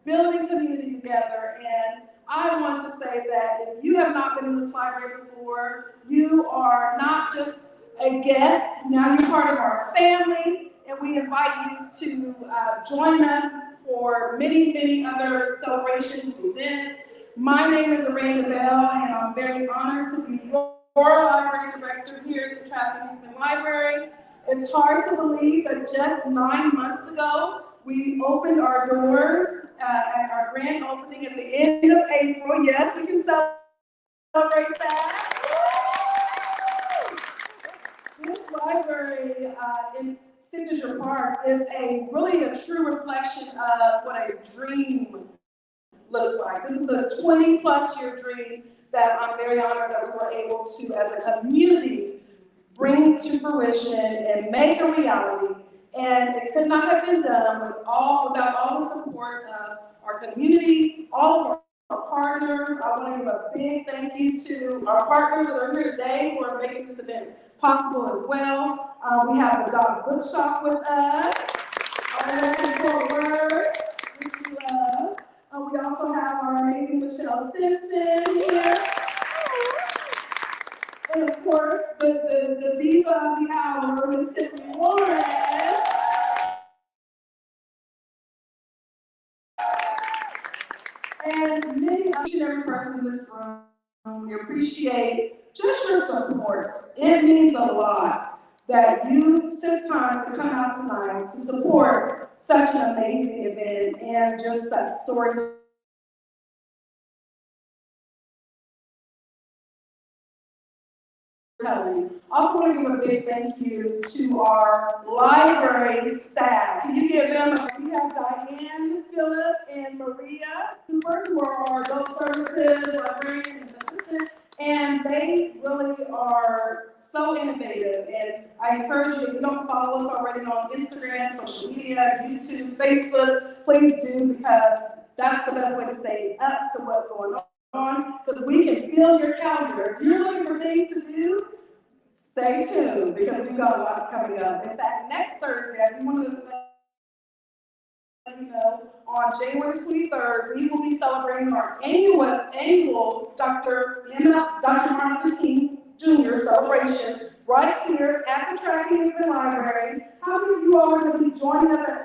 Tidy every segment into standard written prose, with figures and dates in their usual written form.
building community together. And I want to say that if you have not been in this library before, you are not just a guest, now you're part of our family, and we invite you to join us for many, many other celebrations and events. My name is Aranda Bell, and I'm very honored to be your library director here at the Traffic Library. It's hard to believe that just 9 months ago, we opened our doors at our grand opening at the end of April. Yes, we can celebrate that. This library in Signature Park is really a true reflection of what a dream looks like. This is a 20-plus year dream that I'm very honored that we were able to, as a community, bring to fruition and make a reality. And it could not have been done without all the support of our community, all of our partners. I want to give a big thank you to our partners that are here today who are making this event possible as well. We have the Dog Bookshop with us. I'm looking forward. Which we love. We also have our amazing Michelle Simpson here. And of course, the diva of the hour, Miss Tiffany Warren. And each and every person in this room, we appreciate just your support. It means a lot that you took time to come out tonight to support such an amazing event and just that story. Also want to give a big thank you to our library staff. Can you give them we have Diane, Phillip, and Maria Cooper, who are our adult services, librarian, and assistant. And they really are so innovative. And I encourage you, if you don't follow us already on Instagram, social media, YouTube, Facebook, please do, because that's the best way to stay up to what's going on. Because we can fill your calendar. If you're looking for things to do, stay tuned, because we've got a lot coming up. In fact, next Thursday, I do want to let you know, on January 23rd, we will be celebrating our annual Dr. Martin Luther King Jr. celebration right here at the Tracking Library. How many of you all are going to be joining us at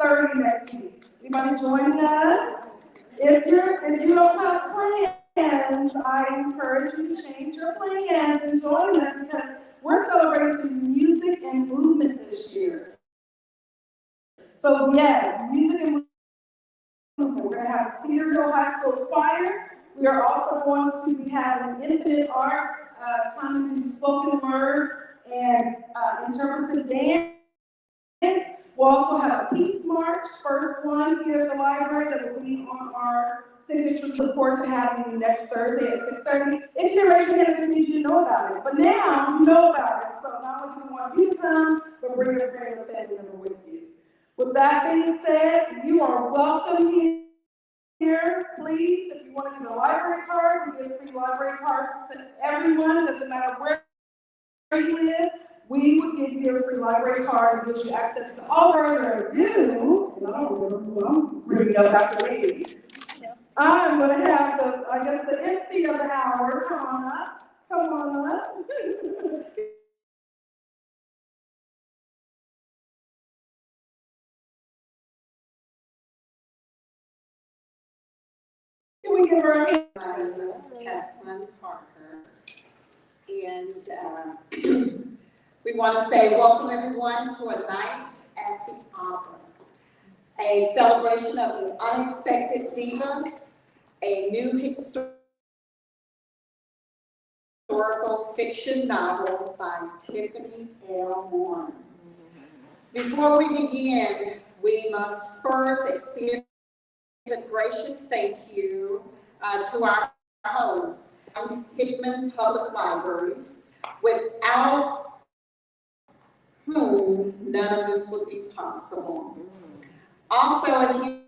6:30 next week? Anybody joining us? If you don't have plans, I encourage you to change your plans and join us, because we're celebrating through music and movement this year. So yes, music and movement. We're going to have the Cedar Hill High School Choir. We are also going to be having Infinite Arts, comedy, spoken word, and interpretive dance. We'll also have a Peace March, first one here at the library, that will be on our signature. Look forward to having you next Thursday at 6:30. If you're raising your hand, it just means you know about it. But now you know about it. So not only do we want you to come, but bring your friend or family member with you. With that being said, you are welcome here. Please, if you want to get a library card, we give free library cards to everyone. Doesn't matter where you live. We would give you a free library card and give you access to all further ado. And I don't remember who I'm bringing up after me. I'm going to have the MC of the hour. Come on up. Come on up. Can we give her a hand? My name is Kesslyn Parker, and we want to say welcome everyone to a night at the Opera, a celebration of the unexpected diva, a new historical fiction novel by Tiffany Warren. Before we begin, we must first extend a gracious thank you to our host, Hickman Public Library, without whom none of this would be possible. Also, a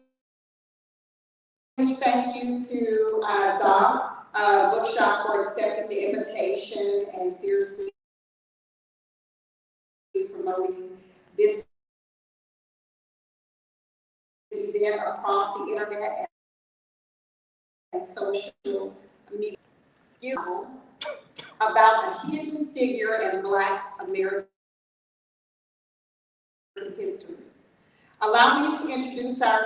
huge thank you to Doc Bookshop for accepting the invitation and fiercely promoting this event across the internet and social media. Excuse me, about a hidden figure in Black American history. Allow me to introduce our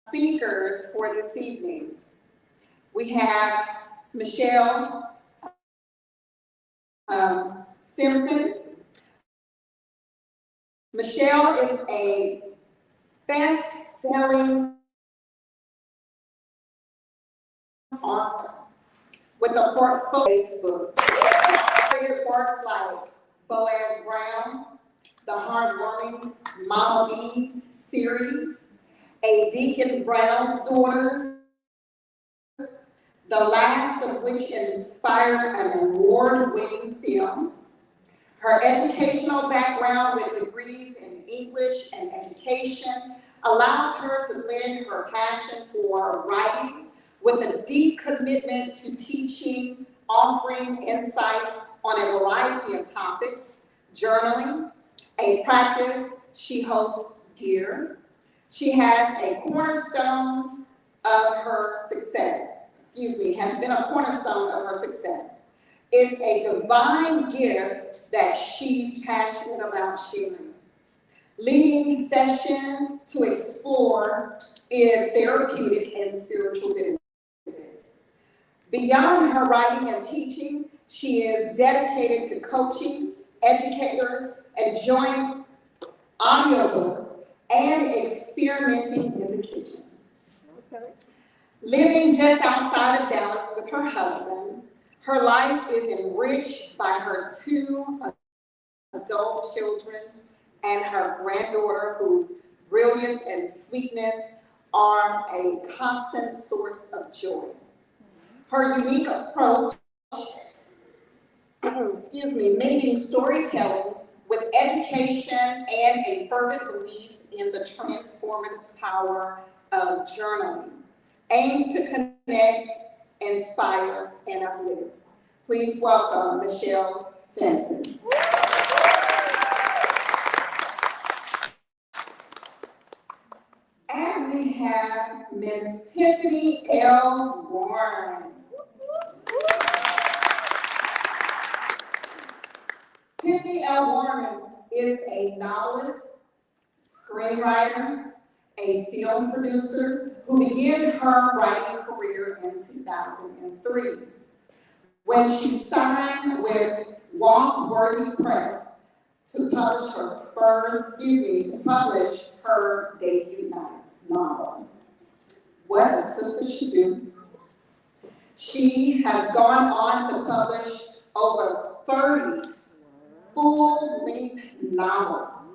speakers for this evening. We have Michelle Simpson. Michelle is a best-selling author with a portfolio of Facebook. Works like Boaz Brown, the Heartwarming Mama Bees series, A Deacon Brown's Daughter, the last of which inspired an award-winning film. Her educational background with degrees in English and education allows her to blend her passion for writing with a deep commitment to teaching, offering insights on a variety of topics, journaling, a practice she hosts dear. She has a cornerstone of her success. Has been a cornerstone of her success. It's a divine gift that she's passionate about sharing. Leading sessions to explore is therapeutic and spiritual benefits. Beyond her writing and teaching, she is dedicated to coaching, educators, enjoying audiobooks, and experimenting in the kitchen. Okay. Living just outside of Dallas with her husband, her life is enriched by her 2 adult children and her granddaughter, whose brilliance and sweetness are a constant source of joy. Her unique approach, mingling storytelling with education and a fervent belief in the transformative power of journaling, aims to connect, inspire, and uplift. Please welcome Michelle Simpson. And we have Ms. Tiffany L. Warren. Tiffany L. Warren is a novelist, screenwriter, a film producer who began her writing career in 2003 when she signed with Walk-Worthy Press to publish her debut novel. What a sister should do. She has gone on to publish over 30 full-length novels.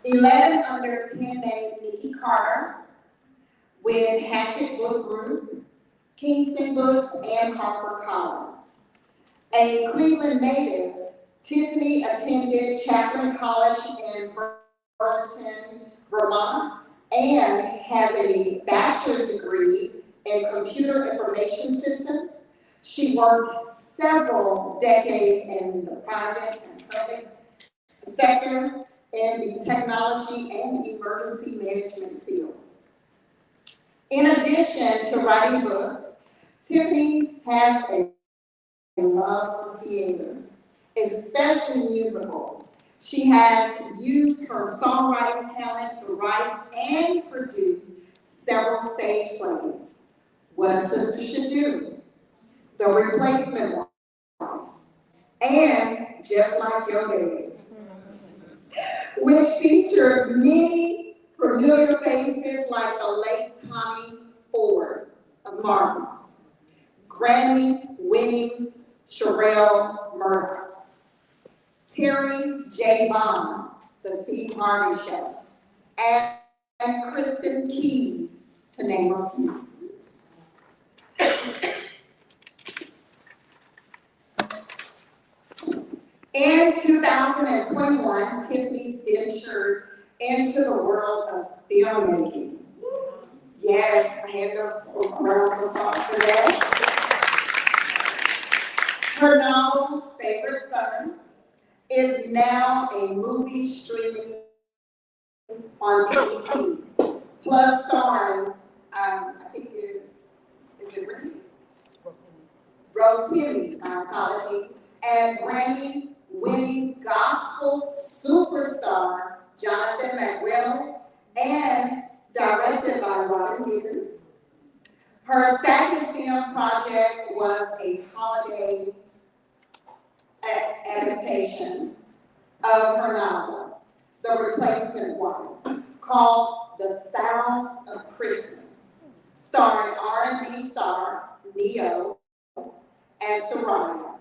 "11" under pen name Nikki Carter with Hatchet Book Group, Kingston Books, and HarperCollins. A Cleveland native, Tiffany attended Chaplin College in Burlington, Vermont, and has a bachelor's degree in computer information systems. She worked several decades in the private and public sector in the technology and emergency management fields. In addition to writing books, Tiffany has a love for theater, especially musicals. She has used her songwriting talent to write and produce several stage plays. What a Sister Should Do, The Replacement Wife, and Just Like Your Baby, which featured many familiar faces like the late Tommy Ford of Martin, Grammy-winning Sherelle Murdoch, Terry J. Bond, The Steve Harvey Show, and Kristen Keys, to name a few. In 2021, Tiffany ventured into the world of filmmaking. Yes, I had a round of applause for that. Her novel, Favorite Son, is now a movie streaming on BET, plus starring, I think is it Ricky? Rotimi, my apologies, and Grammy-winning gospel superstar Jonathan McReynolds, and directed by Robin Gibbons. Her second film project was a holiday adaptation of her novel, The Replacement One, called The Sounds of Christmas, starring R&B star Neo and Soraya.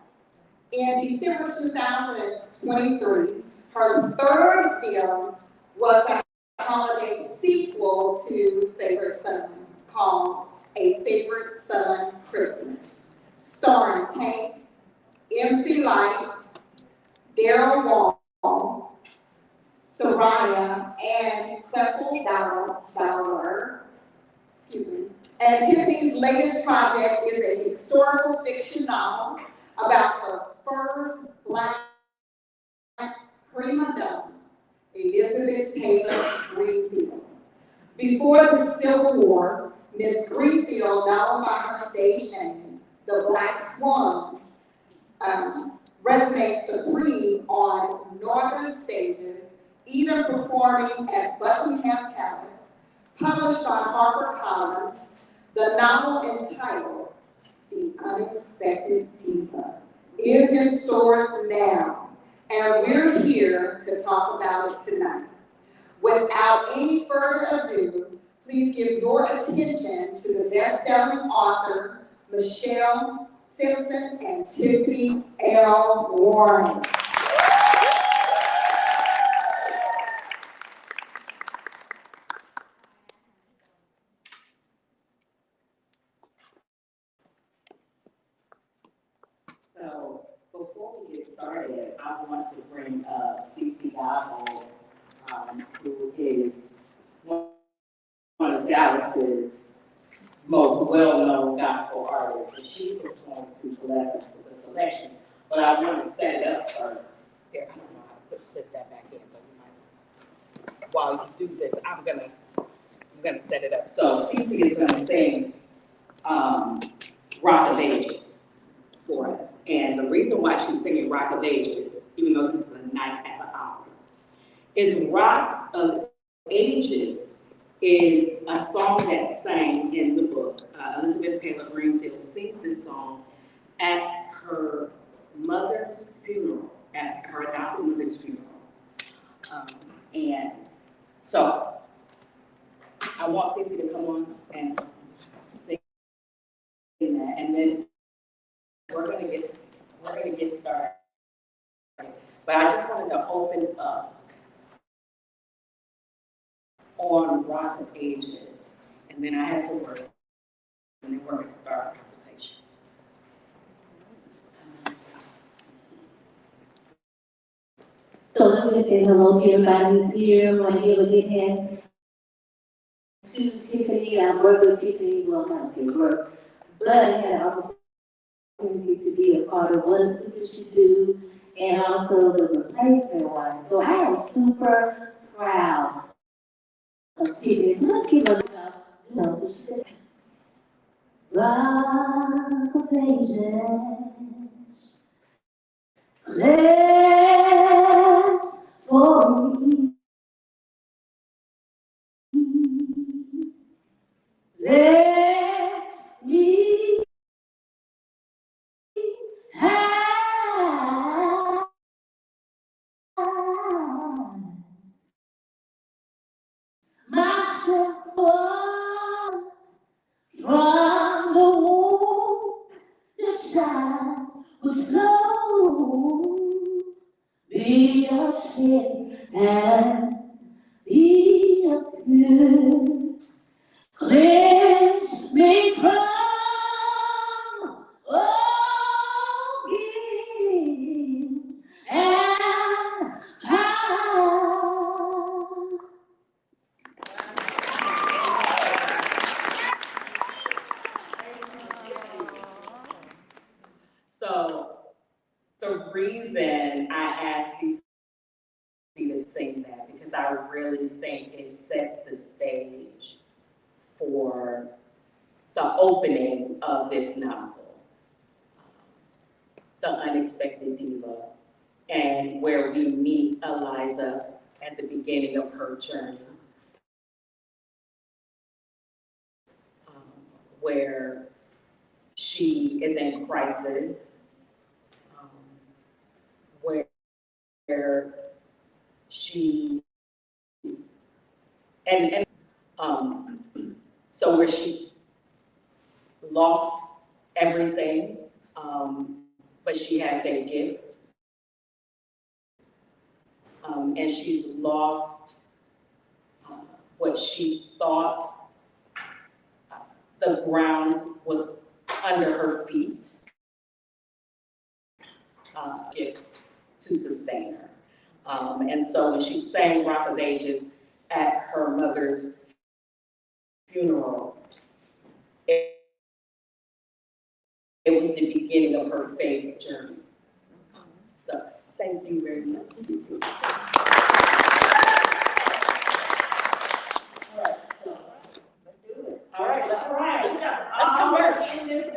In December 2023, her third film was a holiday sequel to Favorite Son, called A Favorite Son Christmas, starring Tank, MC Light, Daryl Walls, Soraya, and Clefel Bauer, and Tiffany's latest project is a historical fiction novel about the first Black prima donna, Elizabeth Taylor Greenfield. Before the Civil War, Miss Greenfield, known by her stage name, the Black Swan, resonates supreme on northern stages, even performing at Buckingham Palace. Published by HarperCollins, the novel entitled The Unexpected Diva is in stores now, and we're here to talk about it tonight. Without any further ado, please give your attention to the best-selling author, Michelle Simpson and Tiffany L. Warren. So before we get started, I want to bring CC Gabo, who is one of Dallas's most well-known gospel artists, and she is going to bless us with a selection. But I want to set it up first. Here, I don't know how to put that back in, so you might, while you do this, I'm gonna set it up. So CC is gonna sing Rock of Ages for us. And the reason why she's singing Rock of Ages, even though this is a night at the opera, is Rock of Ages is a song that's sang in the book. Elizabeth Taylor Greenfield sings this song at her mother's funeral, at her adopted mother's funeral. And so I want Cece to come on and sing that, and then we're gonna get started. But I just wanted to open up on Rock of Ages, and then I have some words, and then we're gonna start our conversation. So let me just say hello to everybody who's here. My name is Tiffany. To Tiffany, I work with Tiffany, well, not say work, but I had an opportunity to be a part of what Sister She Do, and also the replacement one. So I am super proud of Tiffany. So let's give her a she said, Rock of Ages, let for me. Let me have myself from the womb. The child was flow, be of sin and be of good. Cleanse me from all guilt and power. So the reason I asked I really think it sets the stage for the opening of this novel, The Unexpected Diva, and where we meet Eliza at the beginning of her journey, where she is in crisis, where she, and so where she's lost everything, but she has a gift, and she's lost what she thought the ground was under her feet, gift to sustain her. And so when she sang Rock of Ages at her mother's funeral, it was the beginning of her faith journey. So thank you very much. All right, let's converse.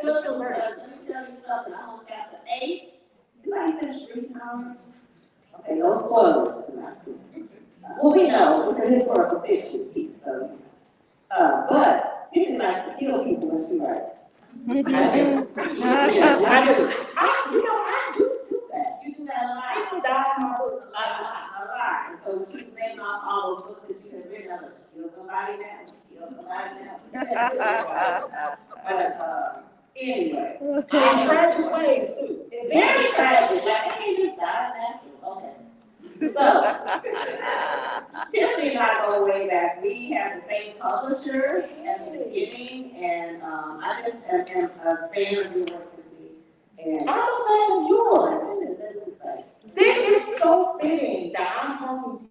Let's converse. Let me tell you something, I'm on chapter 8. You ain't finished reading already? Okay, no spoilers tonight. Well, we know it's a historical fiction piece, so, but Tiffany likes to kill people when she writes. I do. I do that. You do that a lot. People die in my books. A lot. So she's making off all those books that you have written, she kills somebody now, she kills somebody now. But, anyway. In tragic ways, too. Very tragic, like, they just died natural, okay. So, Tiffany and I go way back. We have the same publisher at the beginning, and I just am a fan of your work, Tiffany. And I'm a fan of yours. This is so fitting that I'm talking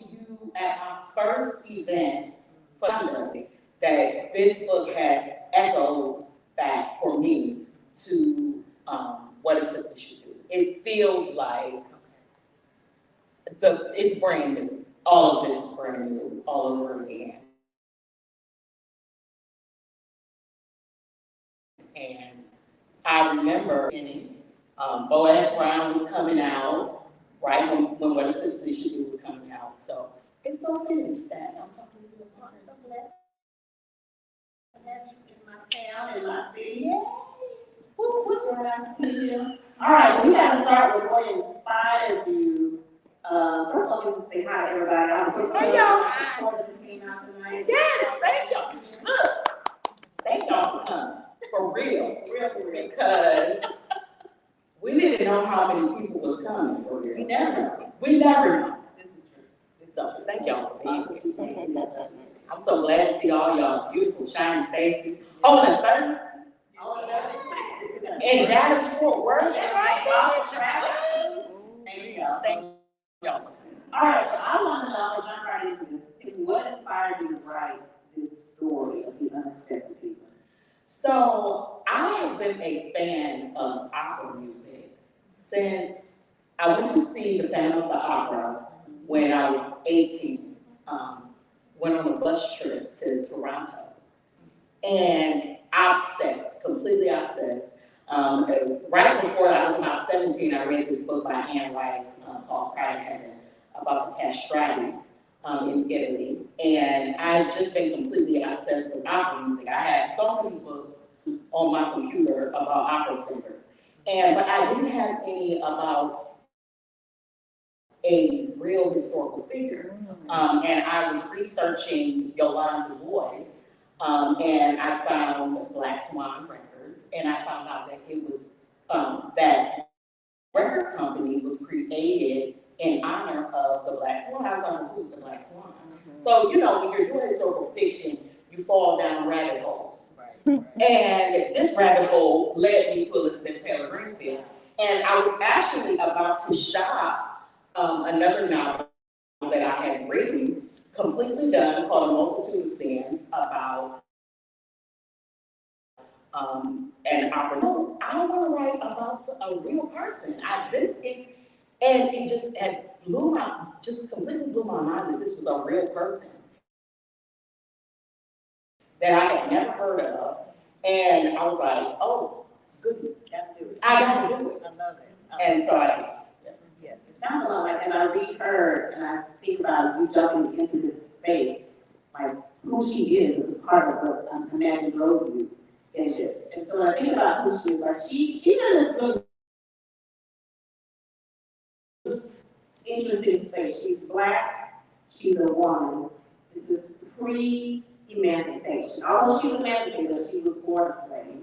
to you at my first event for Sunday, that this book has echoes back for me to what a sister should do. It feels like it's brand new. All of this is brand new, all over again. And I remember Boaz Brown was coming out, right when What a Sister Should Do was coming out. So it's so fitting that I'm talking to you about it. in my town, in my city. All right, so we got to start with what inspired you. First of all, let me say hi to everybody. Hey, y'all. That came out tonight. Yes, thank y'all. Look, thank y'all for coming, for real, because we didn't know how many people was coming for real. We never know. This is true. So thank y'all for being here. I'm so glad to see all y'all beautiful, shining faces on a Thursday. And that is Fort Worth. Thank you. Thank y'all. All right, so I want to know, jump right into this. What inspired you to write this story of the unexpected people? So I have been a fan of opera music since I went to see the Phantom of the Opera when I was 18. Went on a bus trip to Toronto, and obsessed, completely obsessed. Right before I was about 17, I read this book by Anne Rice called Pride in Heaven about the castrati in Italy. And I've just been completely obsessed with opera music. I have so many books on my computer about opera singers. But I didn't have any about a real historical figure. And I was researching Yolande Du Bois, and I found Black Swan Records, and I found out that it was, that record company was created in honor of the Black Swan. I was on who's the Black Swan. So, you know, when you're doing historical fiction, you fall down rabbit holes. Right. And this rabbit hole led me to Elizabeth Taylor Greenfield. And I was actually about to shop another novel that I had written, completely done, called A Multitude of Sins, about an opera. So I want to write about about a real person. And it just completely blew my mind that this was a real person that I had never heard of. And I was like, oh, goody, Gotta do it. I gotta do it. I love it. And so I did. Yes. It sounds a lot like, as I read her and I think about you jumping into this space, like who she is a part of what Imagine drove you in this. And so when I think about who she is, like she's in this really interesting space. She's Black, she's a woman. This is pre-emancipation. Although she was emancipated, she was born a slave.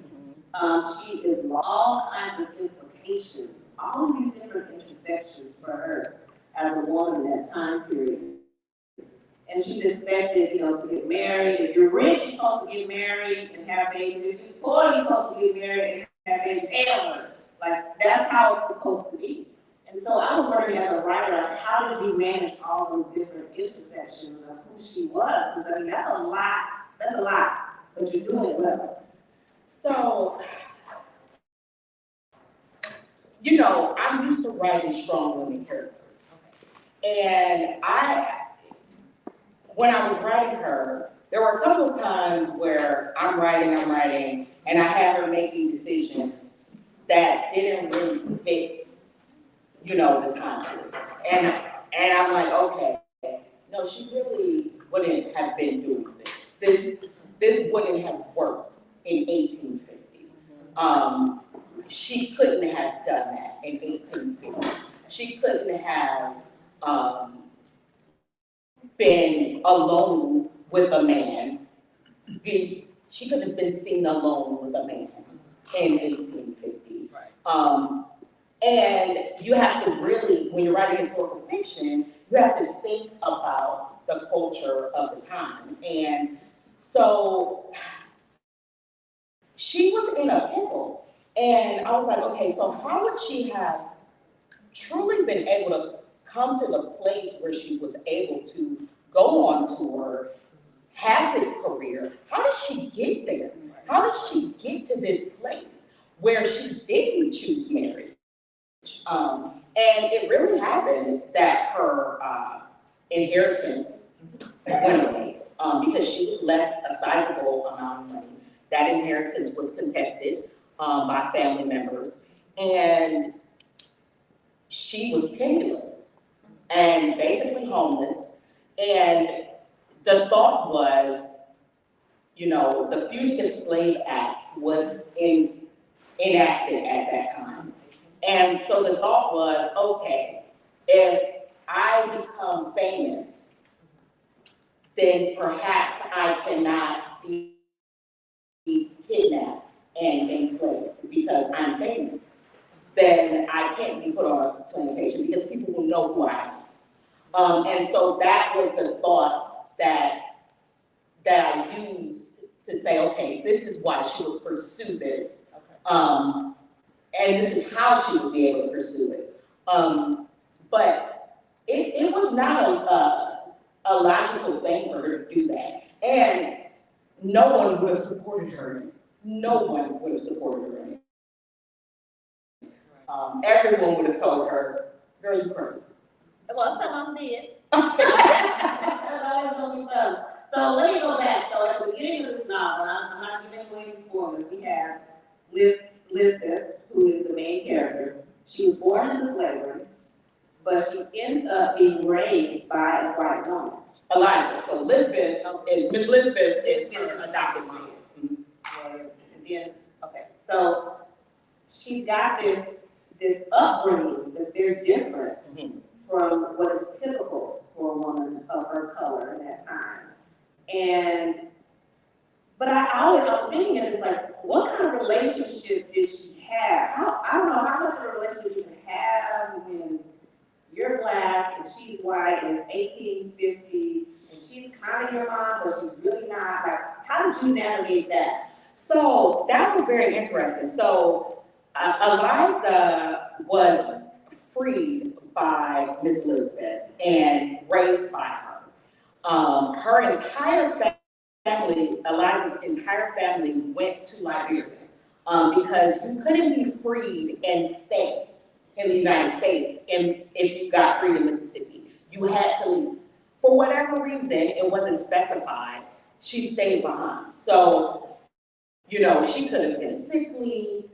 She is all kinds of implications, all of these different intersections for her as a woman in that time period. And she's expected, to get married. If you're rich, you're supposed to get married and have babies. If you're poor, you're supposed to get married and have babies and learn. Like, that's how it's supposed to be. And so I was wondering as a writer, like, how did you manage all those different intersections of who she was? Because, I mean, that's a lot, but you're doing it well. So, I'm used to writing strong women characters. And when I was writing her, there were a couple of times where I'm writing, and I had her making decisions that didn't really fit, the time period. And I'm like, okay, no, she really wouldn't have been doing this. This wouldn't have worked in 1850. She couldn't have done that in 1850. She couldn't have been alone with a man. She could have been seen alone with a man in 1850. Right. And you have to really, when you're writing historical fiction, you have to think about the culture of the time. And so she was in a pickle. And I was like, okay, so how would she have truly been able to come to the place where she was able to go on tour, have this career? How did she get there? How did she get to this place where she didn't choose marriage? And it really happened that her inheritance went away because she was left a sizable amount of money. That inheritance was contested by family members, and she was penniless and basically homeless. And the thought was, the Fugitive Slave Act was enacted at that time. And so the thought was, okay, if I become famous, then perhaps I cannot be kidnapped and enslaved because I'm famous. Then I can't be put on a plantation because people will know who I am. And so that was the thought that I used to say, okay, this is why she would pursue this. And this is how she would be able to pursue it. But it was not a logical thing for her to do that. And no one would have supported her. No one would have supported her. Everyone would have told her, girl, you crazy. Well, some of them did. There's always gonna be some. So let me go back. So at the beginning of this novel, I'm not giving away the spoilers. We have Lisbeth, who is the main character. She was born into slavery, but she ends up being raised by a white woman. Eliza. So Lisbeth, Miss Lisbeth is an adopted mom. And then, okay, so she's got this upbringing that's very different from what is typical for a woman of her color in that time. But I'm thinking of this, like, what kind of relationship did she have? I don't know how much of a relationship you can have when you're Black and she's white and it's 1850 and she's kind of your mom, but she's really not. Like, how did you navigate that? So that was very interesting. So Eliza was freed by Miss Elizabeth and raised by her. Her entire family, Eliza's entire family went to Liberia because you couldn't be freed and stay in the United States if you got freed in Mississippi. You had to leave. For whatever reason, it wasn't specified, she stayed behind. So, you know, she could have been sickly,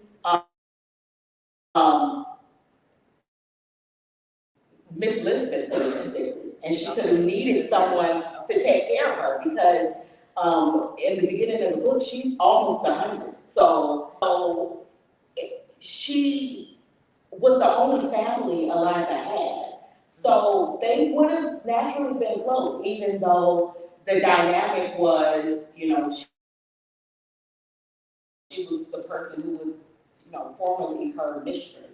Miss Lisbon could have been sickly, and she could have needed someone to take care of her because in the beginning of the book, she's almost 100. So she was the only family Eliza had. So they would have naturally been close, even though the dynamic was, you know, she was the person who was, you know, formerly her mistress.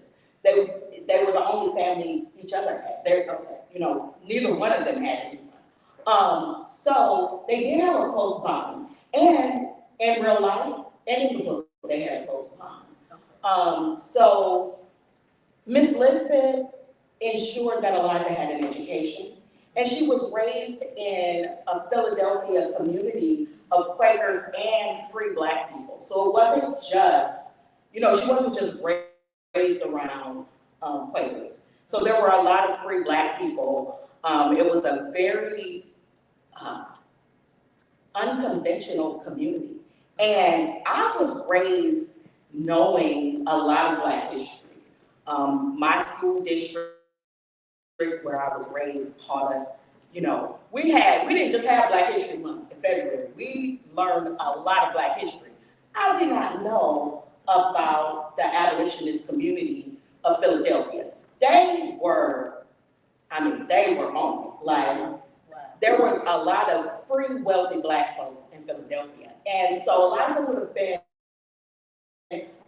They were the only family each other had. They, you know, neither one of them had anyone. So they did have a close bond, and in real life and in the book, they had a close bond. So Miss Lisbon ensured that Eliza had an education, and she was raised in a Philadelphia community of Quakers and free Black people. So it wasn't just, you know, she wasn't just raised around Quakers. So there were a lot of free Black people. It was a very unconventional community. And I was raised knowing a lot of Black history. My school district where I was raised taught us, you know, we didn't just have Black History Month in February. We learned a lot of Black history. I did not know about the abolitionist community of Philadelphia. They were on it. Like, there was a lot of free, wealthy Black folks in Philadelphia. And so Eliza would have been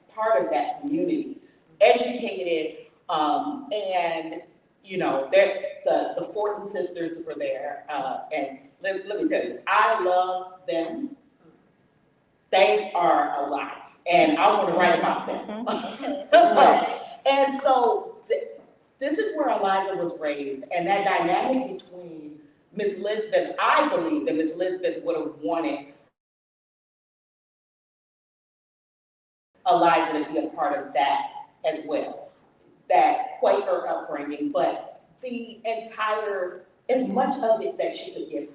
part of that community, educated, and, you know, the Fortin sisters were there. And let me tell you, I love them. They are a lot, and I want to write about them. And so this is where Eliza was raised, and that dynamic between Miss Lisbon, I believe that Miss Lisbon would have wanted Eliza to be a part of that as well, that Quaker upbringing, but the entire, as much of it that she could give her.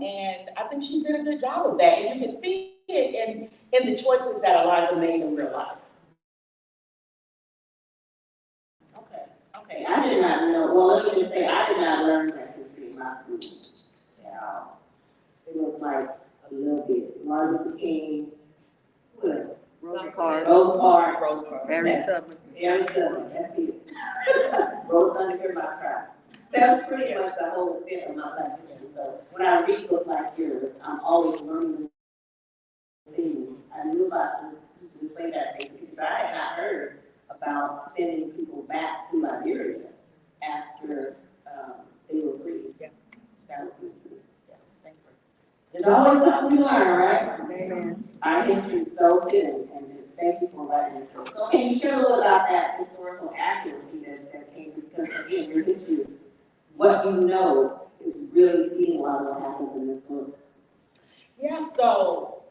And I think she did a good job of that, and you can see it in the choices that Eliza made in real life. Okay, I did not know, well, let me just say, I did not learn that history in my school at all. It was like a little bit, Martin Luther King, who was it? Rosa Parks. Rose Parks. Harriet Tubman. Harriet Tubman, that's it. Rose under my cry. That's pretty much the whole extent of my life. So when I read books like yours, I'm always learning things. I knew about the play that thing because I had not heard about sending people back to Liberia after they were free. Yeah. That was good. Yeah, thank you. There's always something to learn, right? Amen. Our history is so good, and thank you for writing this book. So can you share a little about that historical accuracy that came, because again, your history, what you know is really feeding a lot of what happens in this book. Yeah, so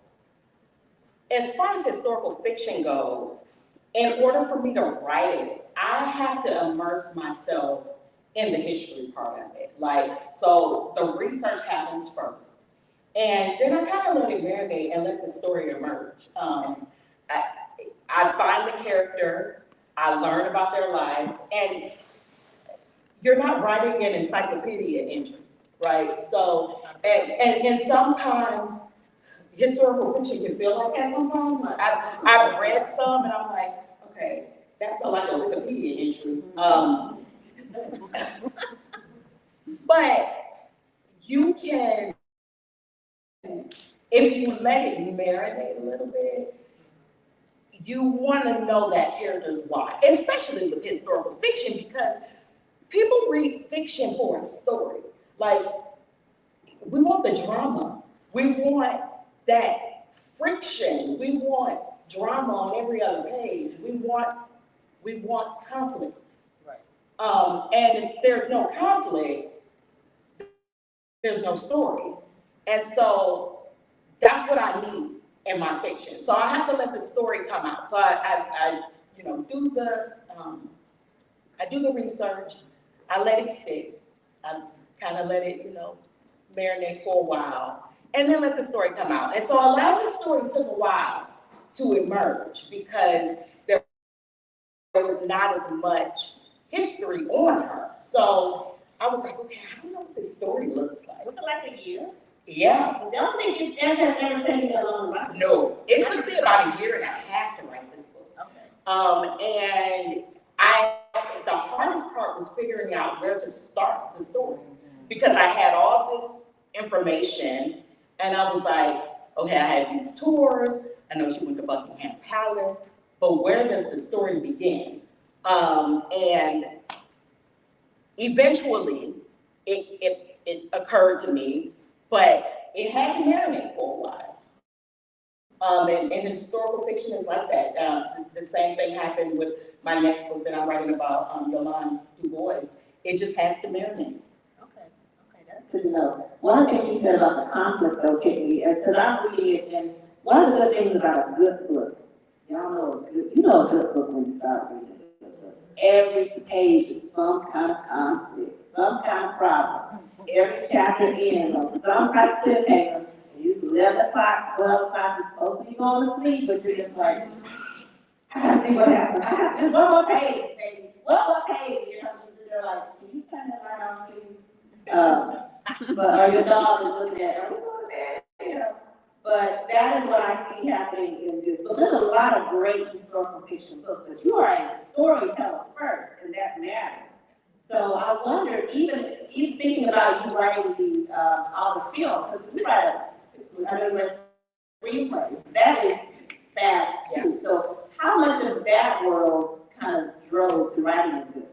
as far as historical fiction goes, in order for me to write it, I have to immerse myself in the history part of it. Like, so the research happens first. And then I kind of let it marinate and let the story emerge. I find the character, I learn about their life, and you're not writing an encyclopedia entry, right? So, and sometimes historical fiction can feel like that sometimes. I've read some and I'm like, okay, that felt like a Wikipedia entry. But you can, if you let it marinate a little bit, you want to know that character's why, especially with historical fiction, because people read fiction for a story. Like, we want the drama. We want that friction. We want drama on every other page. We want conflict. Right. And if there's no conflict, there's no story. And so that's what I need. in my fiction. So I have to let the story come out. So I you know, I do the research, I let it sit, I kind of let it, you know, marinate for a while, and then let the story come out. And so Elijah's story took a while to emerge because there was not as much history on her. So I was like, okay, I don't know what this story looks like. Was it like a year? Yeah. I don't think it has ever taken you that long to write. No, it took me about a year and a half to write this book. Okay. And the hardest part was figuring out where to start the story because I had all this information and I was like, okay, I had these tours. I know she went to Buckingham Palace, but where does the story begin? And eventually it occurred to me, but it had to marinate for a while. And historical fiction is like that. The same thing happened with my next book that I'm writing about, Yolande Du Bois. It just has to marinate. Okay, that's Good to know. One of the things you said about the conflict though, Tiffany, is because I'm reading it, and one of the good things about a good book, y'all know, you know a good book when you start reading a good book. Every page is some kind of conflict, some kind of problem. Every chapter ends on some type of cliffhanger. It's 11 o'clock, 12 o'clock, you're supposed to be going to sleep, but you're just like, I gotta see what happened. I got one more page, baby. One more page. You know, they're like, can you turn that light on, please? But or your dog is looking at, are we going to bed? You know. But that is what I see happening in this book. There's a lot of great historical fiction books, but you are a storyteller first, and that matters. So I wonder, even thinking about you writing these all the films, because we write screenplays. That is fast too. So how much of that world kind of drove the writing of this?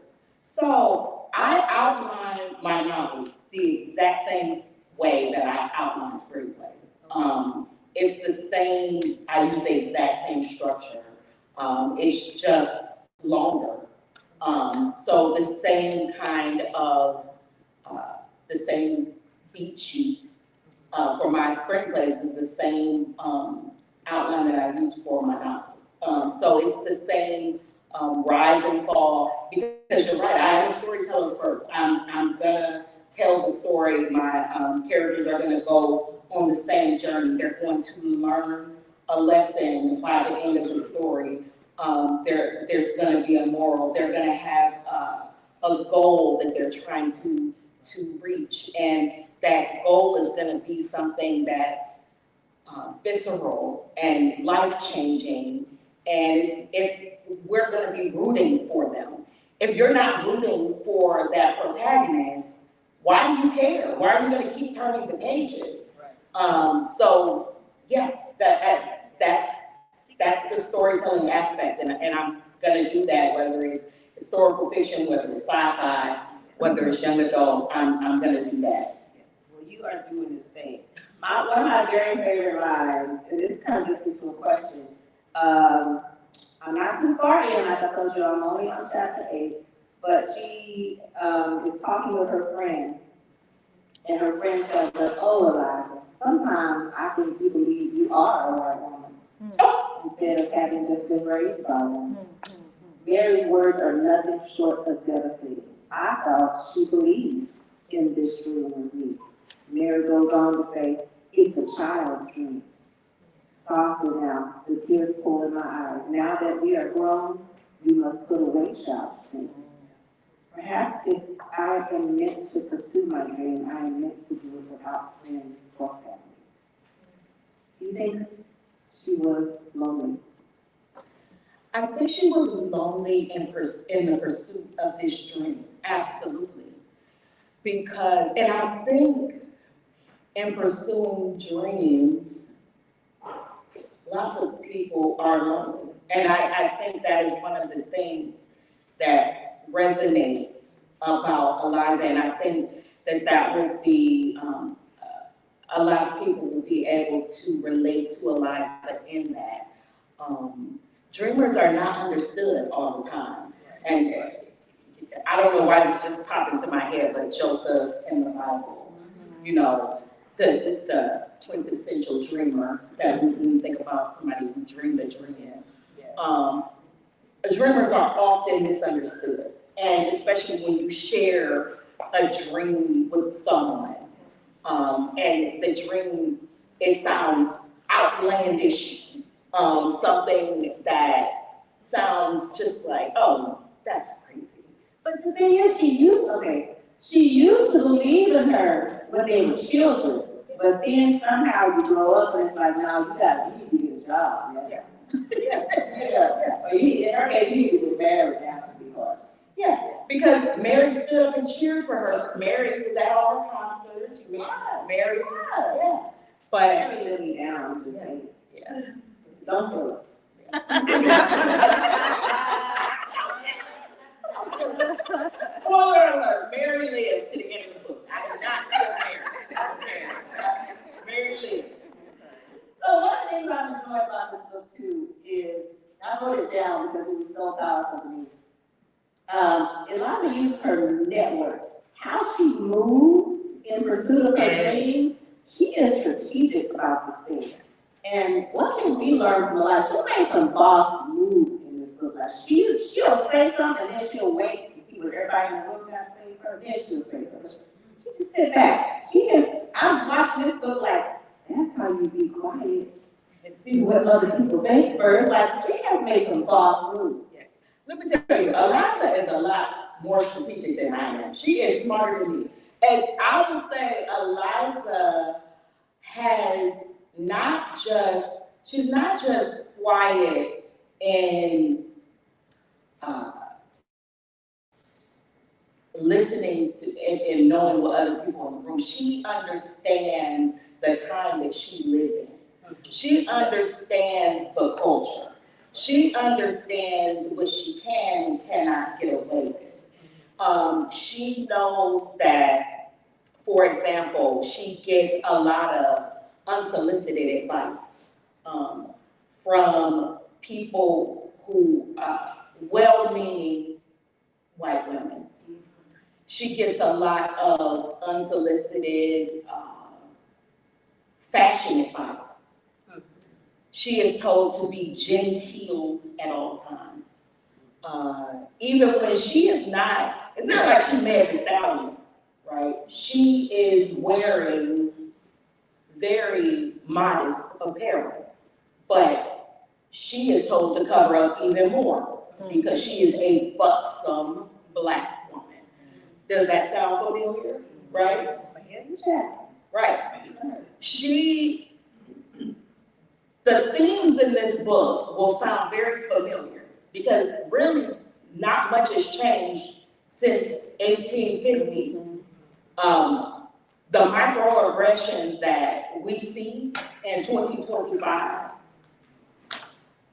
So I outline my novels the exact same way that I outline screenplays. It's the same, I use the exact same structure. It's just longer. So the same kind of, the same beat sheet for my screenplays is the same outline that I use for my novels. So it's the same rise and fall, because you're right, I am a storyteller first. I'm gonna tell the story. My characters are gonna go on the same journey. They're going to learn a lesson by the end of the story. There's gonna be a moral. They're gonna have a goal that they're trying to reach, and that goal is gonna be something that's visceral and life-changing, and we're gonna be rooting for them. If you're not rooting for that protagonist, why do you care? Why are you gonna keep turning the pages? So yeah, that's the storytelling aspect, and I'm gonna do that, whether it's historical fiction, whether it's sci-fi, whether it's young adult, I'm gonna do that. Well, you are doing this thing. One of my very favorite lines, and this kind of gets into a question. I'm not too far in, like I told you, I'm only on chapter 8, but she is talking with her friend, and her friend tells her, oh, Eliza, sometimes I think you believe you are a white woman, instead of having just been raised by one. Mary's words are nothing short of devastating. I thought she believed in this dream with me. Mary goes on to say, it's a child's dream. Softly now, the tears pull in my eyes. Now that we are grown, we must put away child's dreams. Perhaps if I am meant to pursue my dream, I am meant to do it without friends or family. Do you think she was lonely? I think she was lonely in the pursuit of this dream, absolutely. Because, and I think in pursuing dreams, lots of people are lonely. And I think that is one of the things that resonates about Eliza, and I think that would be, a lot of people will be able to relate to Eliza in that. Dreamers are not understood all the time. And I don't know why this just popped into my head, but Joseph in the Bible, you know, the quintessential dreamer, that when we think about somebody who dreamed a dream. Dreamers are often misunderstood, and especially when you share a dream with someone, and the dream, it sounds outlandish, something that sounds just like, oh, that's crazy. But the thing is, she used to believe in her when they were children, but then somehow you grow up and it's like, now you need to get a job, Yeah. Or in her case, you need to get married after because. Yeah, because Mary stood up and cheered for her. Mary was at all her concerts. Mary was, yeah. But Mary let me down, just saying. yeah. Don't feel it. Spoiler alert, Mary lives to the end of the book. I did not kill Mary. Okay. Mary lives. So one of the things I enjoy about this book too is, I wrote it down because it was so powerful to me. Eliza used her network. How she moves in pursuit of her dreams, she is strategic about this thing. And what can we learn from Eliza? She made some boss moves in this book. Like she'll say something and then she'll wait and see what everybody in the room got to say for her. Then she'll say something. She just sit back. I'm watching this book like, that's how you be quiet and see what other people think first. Like, she has made some boss moves. Let me tell you, Eliza is a lot more strategic than I am. She is smarter than me. And I would say Eliza has she's not just quiet and listening to and knowing what other people in the room. She understands the time that she lives in. She understands the culture. She understands what she can and cannot get away with. She knows that, for example, she gets a lot of unsolicited advice from people who well-meaning white women. She gets a lot of unsolicited fashion advice. She is told to be genteel at all times. Even when she is not, it's not like she made the stallion, right? She is wearing very modest apparel, but she is told to cover up even more because she is a buxom Black woman. Does that sound familiar? Right? Right. The themes in this book will sound very familiar because really not much has changed since 1850. The microaggressions that we see in 2025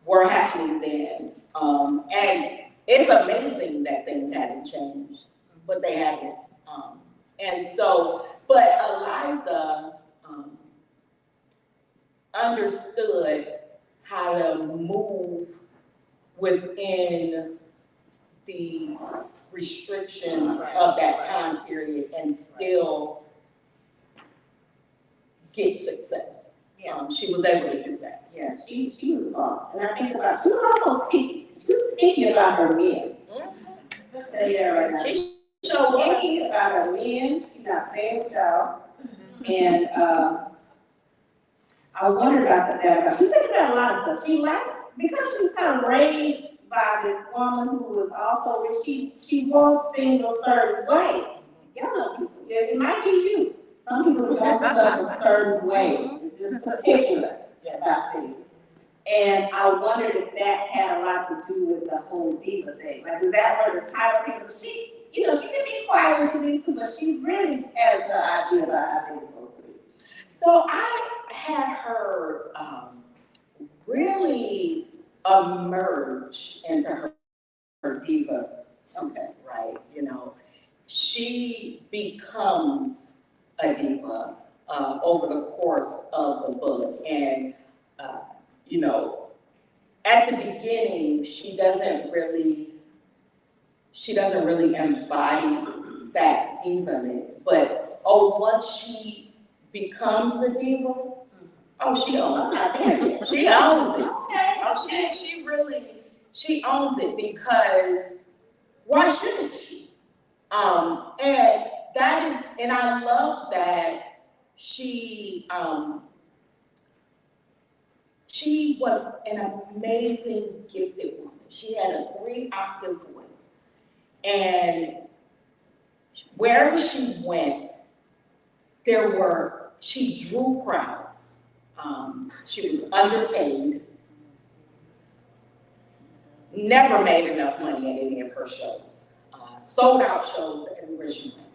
were happening then. And it's amazing that things haven't changed, but they haven't. But Eliza understood how to move within the restrictions of that time period and still get success. She was able to do that. Yeah, she was a boss. And I think about, she was also picky. She was picky about her men. I'll tell you that right now. She showed up. Picky about her men. She's not playing with y'all. And I wondered about that. She's thinking about a lot of stuff. She likes, because she was kind of raised by this woman who was also rich, she wants things a certain way. Y'all know people, it might be you. Some people want stuff a certain way, just particular about things. And I wondered if that had a lot to do with the whole diva thing. Like, is that where the title came from? She can be quiet when she needs to, but she really has no idea about how things are supposed to be. So I had her really emerge into her diva, right? She becomes a diva over the course of the book. And, at the beginning, she doesn't really embody that divaness. But, once she becomes the diva, Oh, she owns I'm not there yet. it. She owns it. Okay. Oh, she really, she owns it because why shouldn't she? And that is, and I love that she was an amazing gifted woman. She had a 3-octave voice. And wherever she went, she drew crowds. She was underpaid, never made enough money at any of her shows. Sold out shows everywhere she went.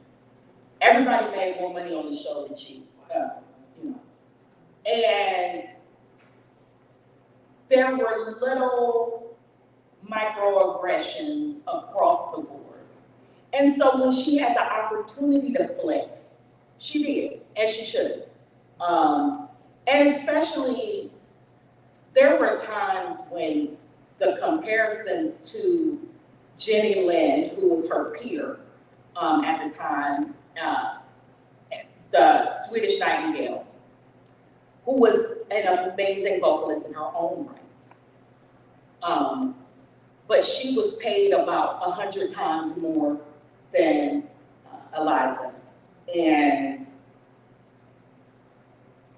Everybody made more money on the show than she, you know. And there were little microaggressions across the board. And so when she had the opportunity to flex, she did, and she should. And especially, there were times when the comparisons to Jenny Lind, who was her peer at the time, the Swedish Nightingale, who was an amazing vocalist in her own right. But she was paid about 100 times more than Eliza. And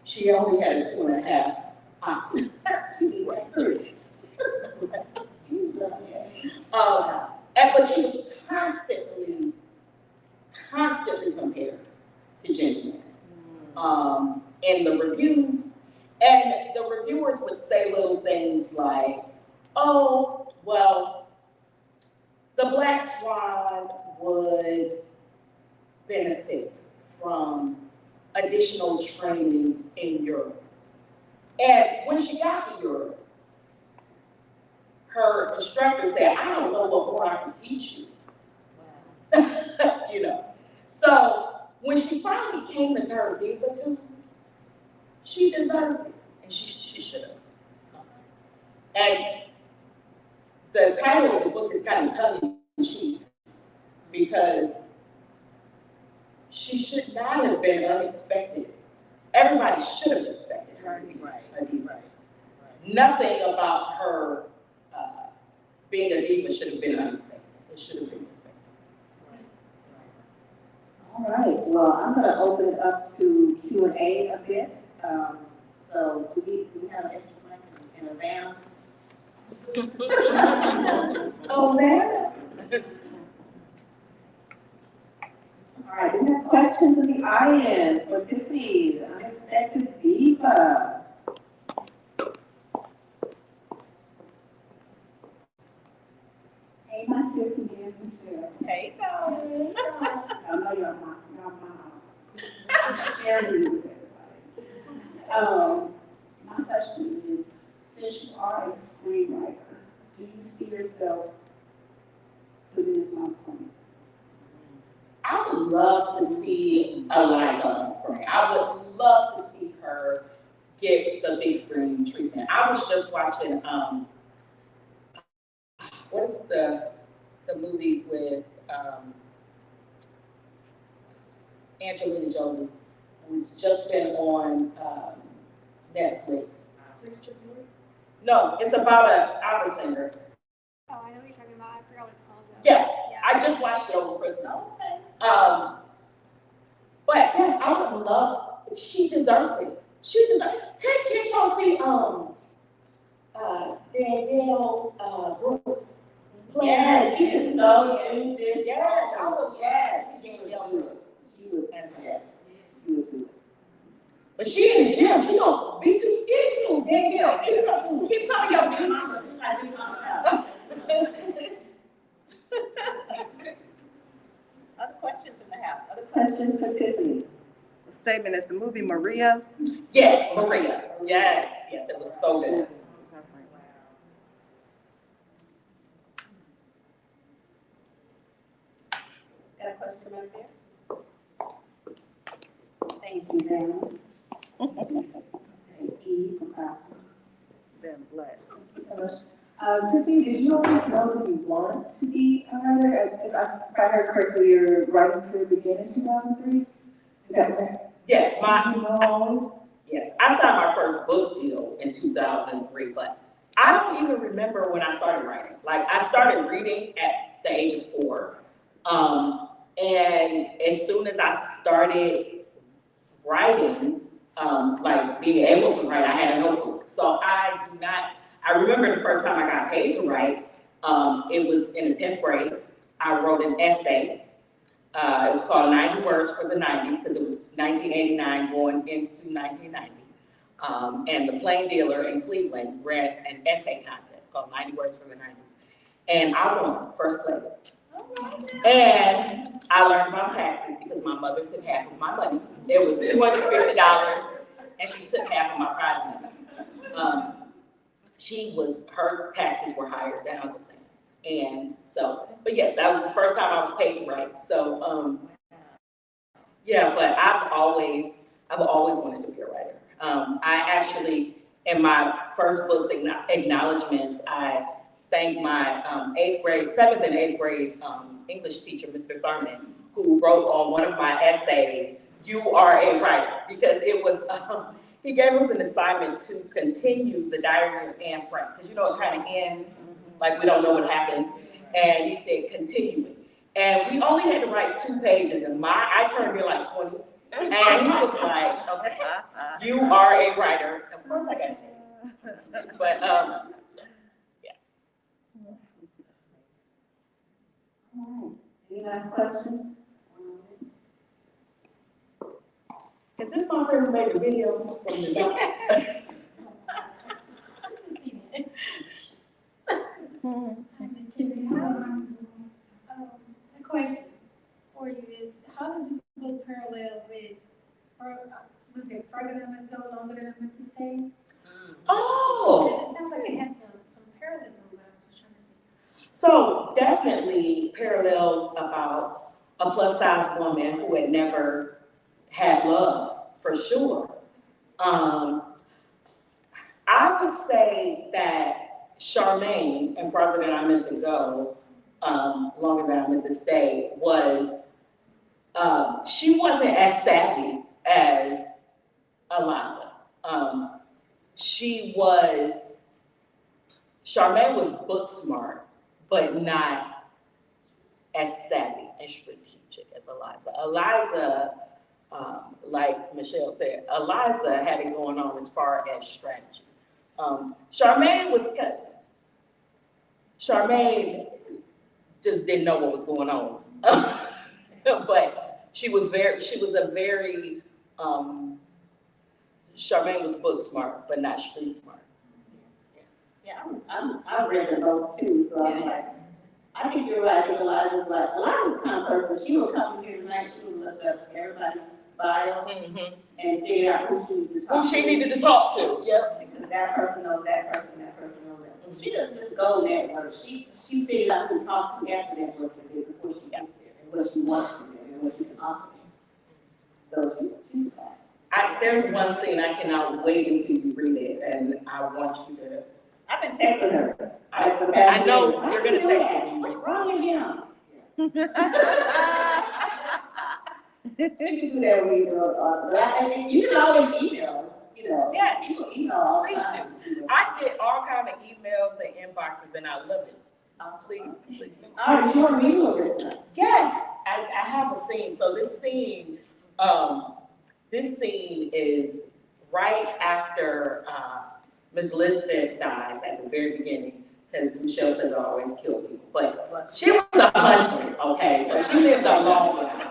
she only had a 2.5 octave. But she was constantly compared to Jenny Lind. In the reviews, and the reviewers would say little things like, oh, well, the Black Swan would benefit from additional training in Europe. And when she got to Europe, her instructor said, I don't know what more I can teach you. Wow. You know. So when she finally came into her DIVA too, she deserved it, and she should have. And the title of the book is kind of tongue-in-cheek because she should not have been unexpected. Everybody should have expected her to be a diva. Nothing about her being a diva should have been unexpected. It should have been expected. All right, well, I'm gonna open it up to Q&A a bit. So do we have an extra mic and a van? Oh, man. All right, we have questions in the audience for Tiffany, the unexpected diva. Hey, my Tiffany and Michelle. Hey, Tony. I know y'all my sharing you with everybody. My question is, since you are a screenwriter, do you see yourself putting this on screen? I would love to see Eliza on screen. I would love to see her get the big screen treatment. I was just watching, what is the movie with Angelina Jolie, who's just been on Netflix. 6 No, it's about an opera singer. Oh, I know what you're talking about. I forgot what it's called though. Yeah, I just watched it over Christmas. Okay. But yes, I would love, she deserves it. She deserves it. Can't y'all see Danielle Brooks? Yes, she is so in this. Yes, I would Yes, see she Danielle would do Brooks. it. She would, yes, you would do it. But she in the gym, she gonna be too skinny soon. Danielle, keep some of your juice. I do not know. Other questions in the house? Other questions for Tiffany? The statement is the movie Maria. Yes, Maria. Yes, it was so good. Got a question right there? Thank you, Dan. Okay, E from Alpha. Then black. Thank you so much. Tiffany, did you always know that you wanted to be a writer? If I heard correctly, your writing career began in 2003? Is that right? Yes, Did you know always? Yes, I signed my first book deal in 2003, but I don't even remember when I started writing. Like, I started reading at the age of 4. And as soon as I started writing, like being able to write, I had a notebook. So I remember the first time I got paid to write, it was in the 10th grade. I wrote an essay. It was called 90 Words for the 90s because it was 1989 going into 1990. And the Plain Dealer in Cleveland ran an essay contest called 90 Words for the 90s. And I won first place. And I learned about taxes because my mother took half of my money. It was $250, and she took half of my prize money. Her taxes were higher than Uncle Sam's. And so, but yes, that was the first time I was paid to write. So, yeah, but I've always wanted to be a writer. I actually, in my first book's acknowledgments, I thank my 7th and 8th grade English teacher, Mr. Thurman, who wrote on one of my essays, "You are a writer," because it was, he gave us an assignment to continue the Diary of Anne Frank, because it kind of ends, like we don't know what happens, and he said, continue it. And we only had to write 2 pages, and I turned in like 20, and he was like, okay, you are a writer. Of course I got it. But, so, yeah. All right. Any last questions? Is this my friend who made a video from the doc? Ms. Tiffany, the question for you is, how does this book parallel with, was it further than a go, longer than a month to stay? Oh! Because it sounds like it has some parallelism, but I'm just trying to see. So definitely parallels about a plus size woman who had never had love, for sure. I would say that Charmaine, and Farther Than I Meant to Go, Longer Than I Meant to Stay, was, she wasn't as savvy as Eliza. Charmaine was book smart, but not as savvy and strategic as Eliza. Eliza, like Michelle said, Eliza had it going on as far as strategy. Charmaine just didn't know what was going on. But she was a very, Charmaine was book smart, but not street smart. Yeah, I read them both too, so I'm like, I think you're right. I think Eliza's the kind of person, she would come here tonight, she would look up everybody's bio and figure out who she needed to talk to. Yep. Because that person knows that person, that person knows that. She doesn't just go network. She figures out who to talk to after that work before she gets there, and what she wants from there, and what she can offer them. So she's fast. There's one scene I cannot wait until you read it, and I want you to. I've been texting her. I know you're gonna text me. What's wrong with him? You can do that when you can always email, Yes. People email all the Please time. do. I get all kind of emails and inboxes, and I love it. Please do. All right, you want me to look at this? Yes, I have a scene. So this scene is right after Miss Elizabeth dies at the very beginning, because Michelle says I always kill people, but she was 100, okay, so she lived a long life.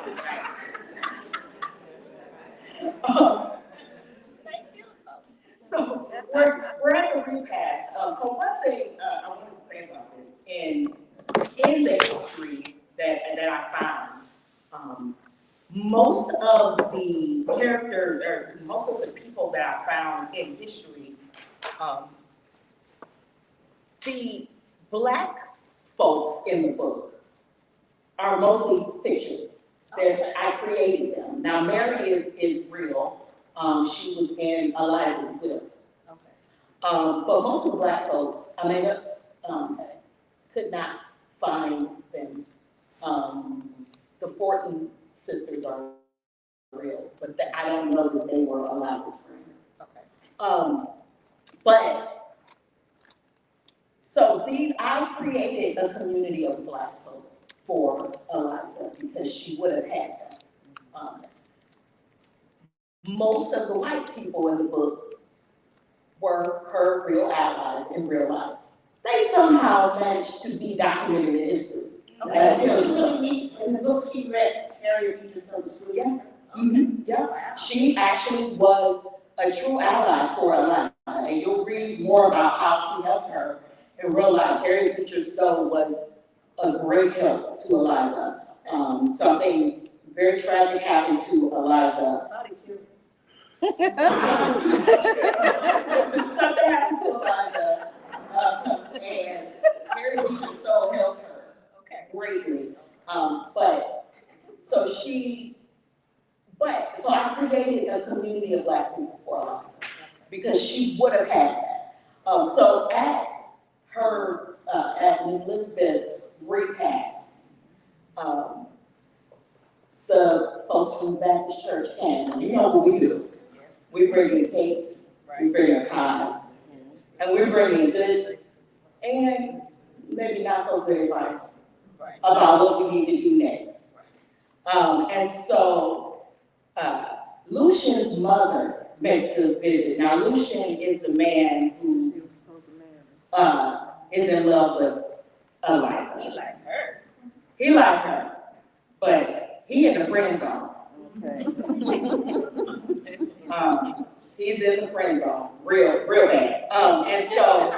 Thank you. So we're at the repast. So one thing I wanted to say about this, in the history that I found, most of the characters, or most of the people that I found in history, the Black folks in the book are mostly fiction. I created them. Now, Mary is real. She was in Eliza's will. Okay. But most of the Black folks, could not find them. The Fortin sisters are real, but I don't know that they were Eliza's friends. But, so I created a community of Black folks for Eliza because she would have had them. Most of the white people in the book were her real allies in real life. They somehow managed to be documented in history. Okay, so she really neat. In the book she read, Harriet Beecher Stone's School. Yeah. Yeah, she actually was a true ally for Eliza, and you'll read more about how she helped her in real life. Harriet Beecher Stowe was a great help to Eliza. Something very tragic happened to Eliza. Something happened to Eliza, and Harriet Beecher Stowe helped her greatly. So I created a community of Black people for Eliza because she would have had that. So at Ms. Elizabeth's repast, the folks from Baptist Church came. You know what we do? We bring in cakes, we bring in pies, and we bring in good and maybe not so good advice about what we need to do next. And so Lucian's mother makes a visit. Now, Lucian is the man who is in love with Eliza. He likes her, but he in the friend zone. He's in the friend zone, real bad. And so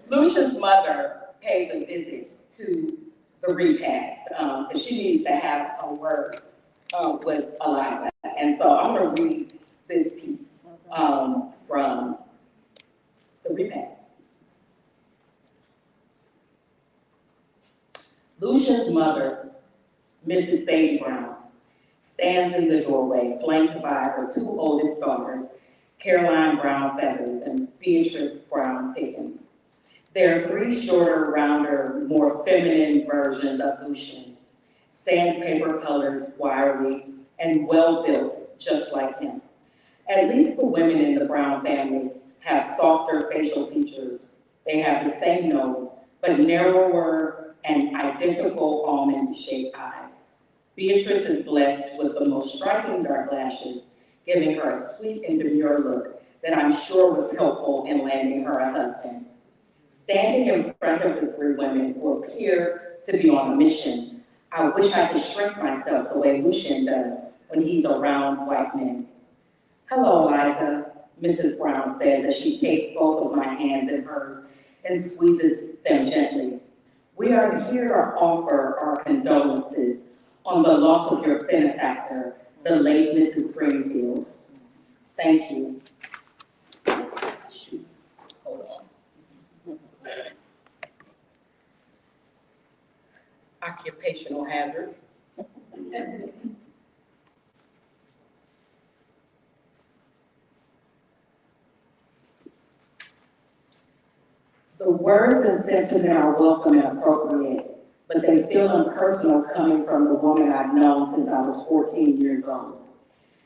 Lucian's mother pays a visit to the repast, because she needs to have a word with Eliza. And so I'm going to read this piece from the repast. Lucian's mother, Mrs. Sadie Brown, stands in the doorway, flanked by her two oldest daughters, Caroline Brown Feathers and Beatrice Brown Pickens. There are three shorter, rounder, more feminine versions of Lucian, sandpaper-colored, wiry, and well-built, just like him. At least the women in the Brown family have softer facial features. They have the same nose, but narrower and identical almond-shaped eyes. Beatrice is blessed with the most striking dark lashes, giving her a sweet and demure look that I'm sure was helpful in landing her a husband. Standing in front of the three women who appear to be on a mission, I wish I could shrink myself the way Lucian does when he's around white men. Hello, Eliza, Mrs. Brown says as she takes both of my hands in hers and squeezes them gently. We are here to offer our condolences on the loss of your benefactor, the late Mrs. Greenfield. Thank you. Hold on. Occupational hazard. The words and sentiment are welcome and appropriate, but they feel impersonal coming from the woman I've known since I was 14 years old.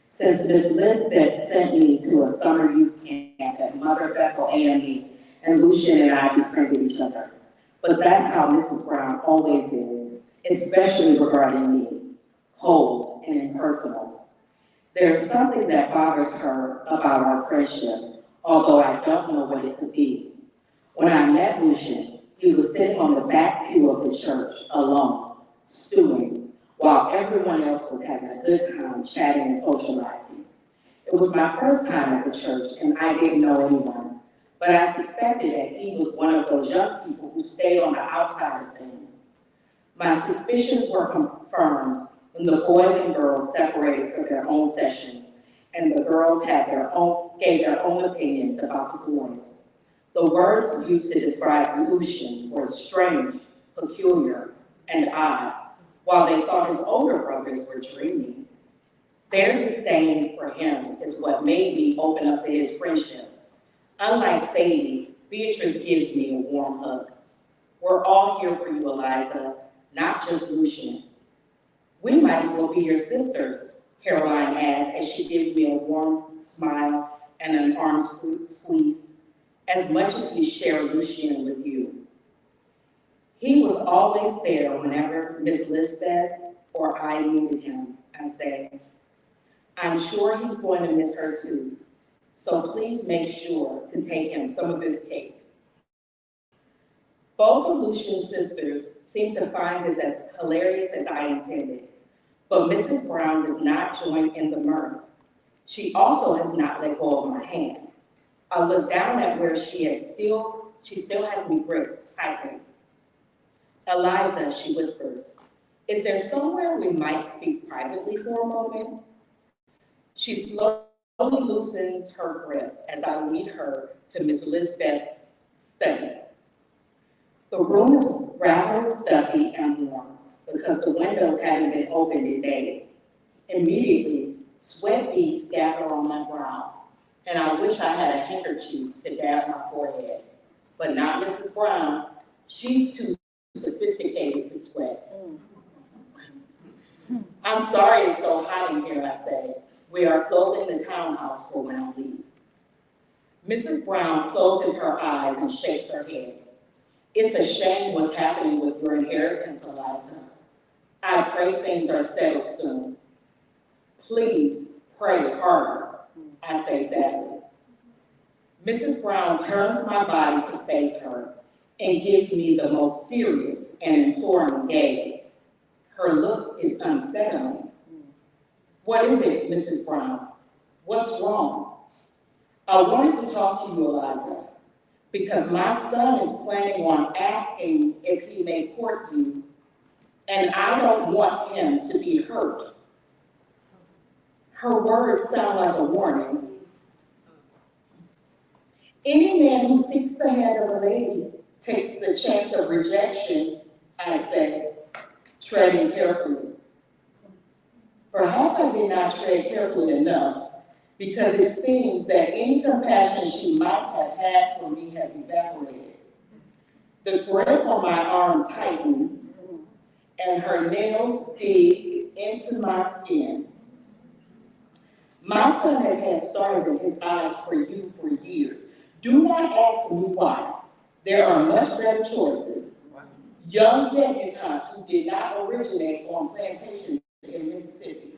Since Miss Elizabeth sent me to a summer youth camp at Mother Bethel A&E, and Lucian and I befriended each other. But that's how Mrs. Brown always is, especially regarding me, cold and impersonal. There's something that bothers her about our friendship, although I don't know what it could be. When I met Lucian, he was sitting on the back pew of the church, alone, stewing, while everyone else was having a good time chatting and socializing. It was my first time at the church, and I didn't know anyone, but I suspected that he was one of those young people who stayed on the outside of things. My suspicions were confirmed when the boys and girls separated for their own sessions, and the girls gave their own opinions about the boys. The words used to describe Lucian were strange, peculiar, and odd, while they thought his older brothers were dreamy. Their disdain for him is what made me open up to his friendship. Unlike Sadie, Beatrice gives me a warm hug. We're all here for you, Eliza, not just Lucian. We might as well be your sisters, Caroline adds as she gives me a warm smile and an arm squeeze, as much as we share Lucian with you. He was always there whenever Miss Lisbeth or I needed him, I say. I'm sure he's going to miss her too, so please make sure to take him some of this cake. Both of Lucian's sisters seem to find this as hilarious as I intended, but Mrs. Brown does not join in the mirth. She also has not let go of my hand. I look down at where she still has me gripped tightly. Eliza, she whispers, is there somewhere we might speak privately for a moment? She slowly loosens her grip as I lead her to Miss Lisbeth's study. The room is rather stuffy and warm because the windows haven't been opened in days. Immediately, sweat beads gather on my brow, and I wish I had a handkerchief to dab my forehead. But not Mrs. Brown. She's too sophisticated to sweat. I'm sorry it's so hot in here, I say. We are closing the townhouse for when I leave. Mrs. Brown closes her eyes and shakes her head. It's a shame what's happening with your inheritance, Eliza. I pray things are settled soon. Please pray harder, I say sadly. Mrs. Brown turns my body to face her and gives me the most serious and imploring gaze. Her look is unsettling. What is it, Mrs. Brown? What's wrong? I wanted to talk to you, Eliza, because my son is planning on asking if he may court you, and I don't want him to be hurt. Her words sound like a warning. Any man who seeks the hand of a lady takes the chance of rejection, I say, treading carefully. Perhaps I did not tread carefully enough, because it seems that any compassion she might have had for me has evaporated. The grip on my arm tightens, and her nails dig into my skin. My son has had stars in his eyes for you for years. Do not ask me why. There are much better choices. Young debutantes who did not originate on plantations in Mississippi.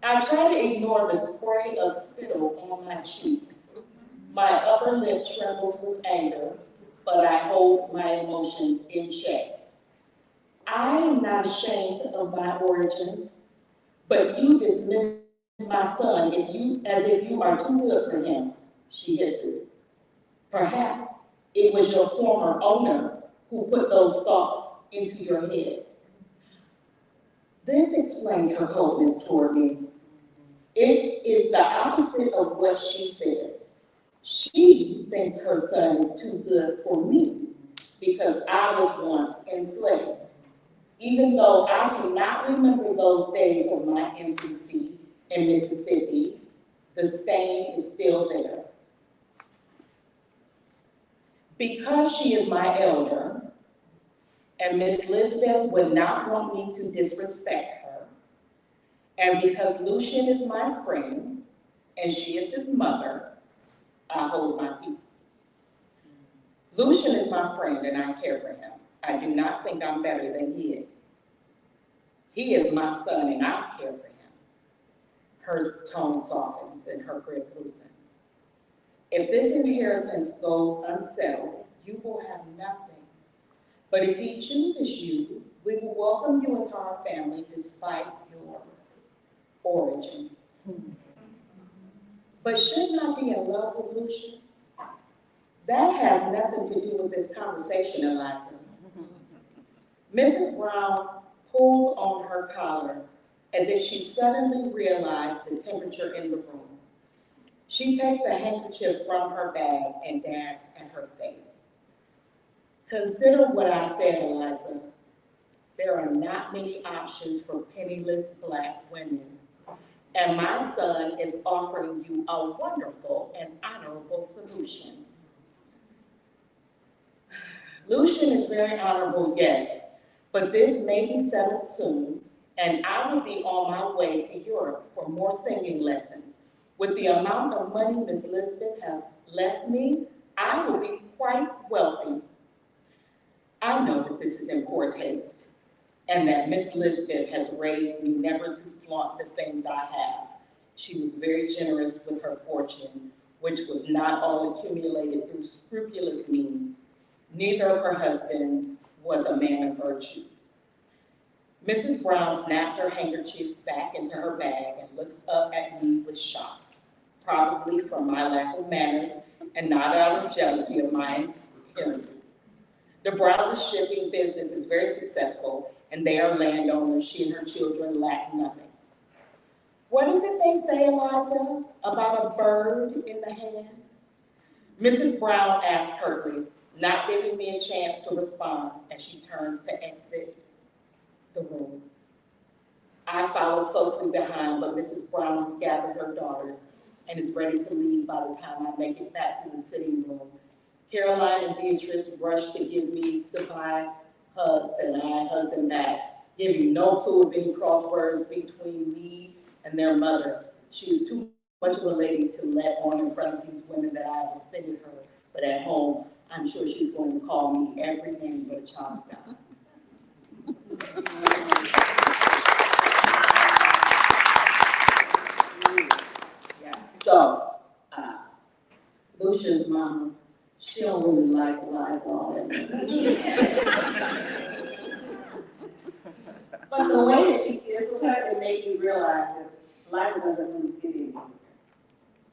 I try to ignore the spray of spittle on my cheek. My upper lip trembles with anger, but I hold my emotions in check. I am not ashamed of my origins, but you dismiss my son as if you are too good for him, she hisses. Perhaps it was your former owner who put those thoughts into your head. This explains her coldness toward me. It is the opposite of what she says. She thinks her son is too good for me because I was once enslaved. Even though I cannot remember those days of my infancy in Mississippi, the stain is still there. Because she is my elder, and Miss Lisbeth would not want me to disrespect her, and because Lucian is my friend, and she is his mother, I hold my peace. Lucian is my friend, and I care for him. I do not think I'm better than he is. He is my son, and I care for him. Her tone softens, and her grip loosens. If this inheritance goes unsettled, you will have nothing. But if he chooses you, we will welcome you into our family despite your origins. But shouldn't I be in love with Lucian? That has nothing to do with this conversation, Eliza. Mrs. Brown pulls on her collar as if she suddenly realized the temperature in the room. She takes a handkerchief from her bag and dabs at her face. Consider what I said, Eliza. There are not many options for penniless Black women. And my son is offering you a wonderful and honorable solution. Lucian is very honorable, yes, but this may be settled soon, and I will be on my way to Europe for more singing lessons, With the amount of money Miss Elizabeth has left me, I will be quite wealthy. I know that this is in poor taste, and that Miss Elizabeth has raised me never to flaunt the things I have. She was very generous with her fortune, which was not all accumulated through scrupulous means. Neither of her husbands was a man of virtue. Mrs. Brown snaps her handkerchief back into her bag and looks up at me with shock, probably from my lack of manners and not out of jealousy of my inheritance. The Browns' shipping business is very successful, and they are landowners. She and her children lack nothing. What is it they say, Eliza, about a bird in the hand? Mrs. Brown asked curtly, not giving me a chance to respond as she turns to exit the room. I follow closely behind, but Mrs. Brown has gathered her daughters and is ready to leave by the time I make it back to the sitting room. Caroline and Beatrice rush to give me goodbye hugs, and I hug them back, giving no clue of any crosswords between me and their mother. She is too much of a lady to let on in front of these women that I have offended her, but at home, I'm sure she's going to call me every name but a child of God. So, Lucia's mama, she don't really like lies all that much. But the way that she is with her, it made me realize that life doesn't really fit in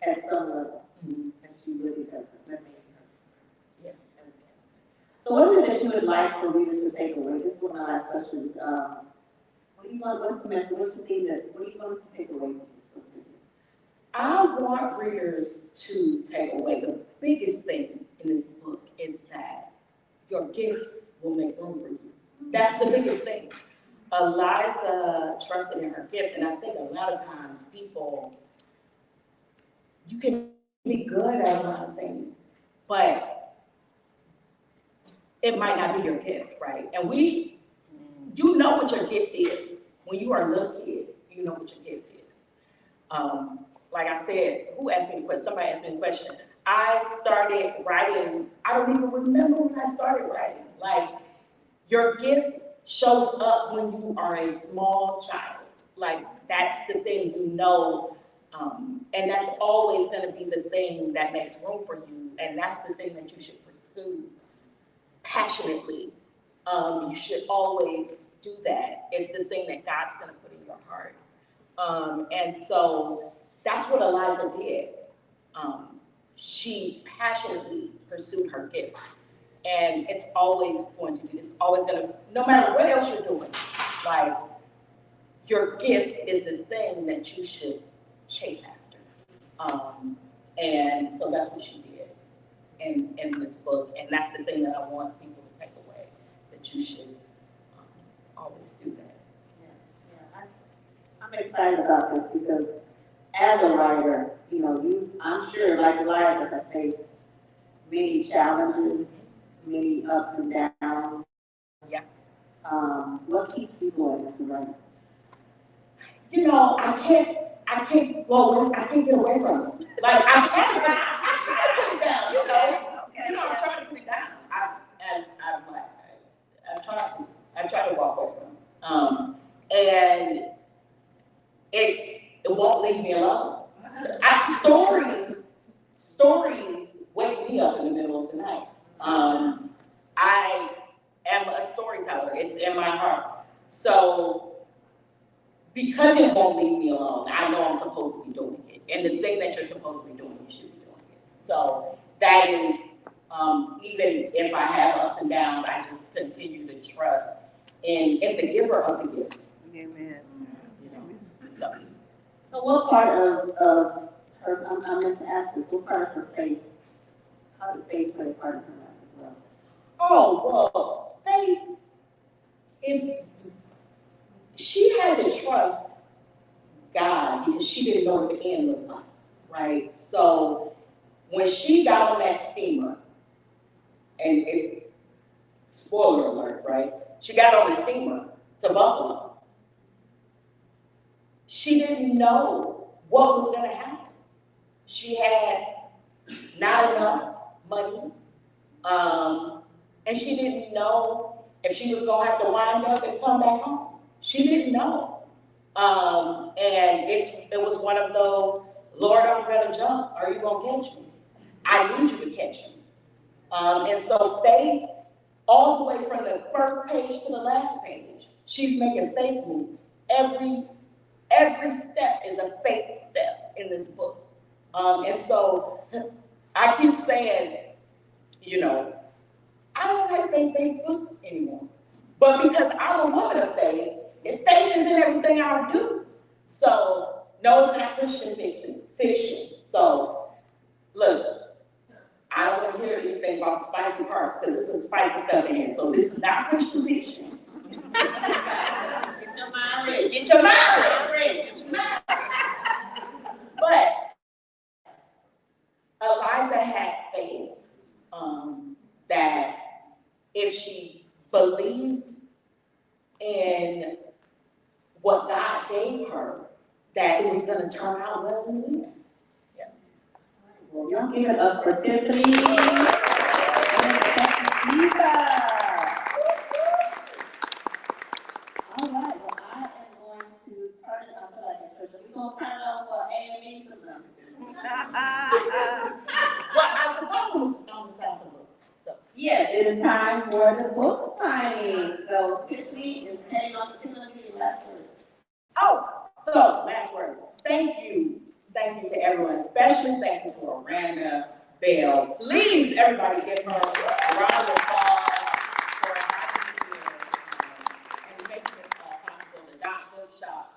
at some level. And she really doesn't. That made her. Yeah. So what is it that you would like for readers to take away? This is one of my last questions. What do you want, what's the message, what's the thing that, what do you want us to take away from this book? I want readers to take away the biggest thing in this book is that your gift will make room for you. That's the biggest thing. Eliza trusted in her gift, and I think a lot of times people, you can be good at a lot of things, but it might not be your gift, right? And you know what your gift is. When you are a little kid, you know what your gift is. Like I said, who asked me the question? Somebody asked me the question. I started writing, I don't even remember when I started writing. Like, your gift shows up when you are a small child. Like, that's the thing you know, and that's always gonna be the thing that makes room for you, and that's the thing that you should pursue passionately. You should always do that. It's the thing that God's gonna put in your heart. And so that's what Eliza did. She passionately pursued her gift. And it's always going to be, it's always gonna, no matter what else you're doing, like, your gift is the thing that you should chase after. And so that's what she did in this book. And that's the thing that I want people to take away, that you should always do that. I'm excited about this because as a writer, you know, I'm sure, like Eliza, have faced many challenges, many ups and downs. Yeah. What keeps you going as a writer? You know, I can't get away from it. Like, I try to put it down, you know. You know, I'm trying to put it down. I try to walk away from it. And it won't leave me alone. Stories wake me up in the middle of the night. I am a storyteller. It's in my heart. So, because it won't leave me alone, I know I'm supposed to be doing it. And the thing that you're supposed to be doing, you should be doing it. So that is, even if I have ups and downs, I just continue to trust in the giver of the gift. Amen. You know, So what part of her, I'm going to ask this, what part of her faith, how did faith play a part in her life as well? Oh, well, faith is, she had to trust God because she didn't know what the end looked like, right? So when she got on that steamer, and spoiler alert, right? She got on the steamer to Buffalo. She didn't know what was going to happen. she had not enough money, and she didn't know if she was gonna have to wind up and come back home. She didn't know. And it was one of those, Lord, I'm gonna jump, are you gonna catch me? I need you to catch me. And so faith, all the way from the first page to the last page, she's making faith moves. Every step is a faith step in this book. And so I keep saying, you know, I don't like faith books anymore. But because I'm a woman of faith, faith is in everything I do. So, no, it's not Christian fiction. So, look, I don't want to hear anything about the spicy parts because there's some spicy stuff in here. So, this is not Christian fiction. Get your mind ready. Get your mind ready. Get your mind ready. But Eliza had faith that if she believed in what God gave her, that it was going to turn out well in the end. Yeah. Well, y'all give it up for Tiffany. And DIVA. All right, well, I am going to turn it up. We're going to turn it over for A&E for them. Well, I suppose I'm sound some books. So. Yes, it is time for the book signing. So Tiffany is heading off to the last words. Oh, so last words. Thank you to everyone, especially thank you to Miranda Bell. Please, everybody, give her a round of applause for having me here and making it possible. The Dot Bookshop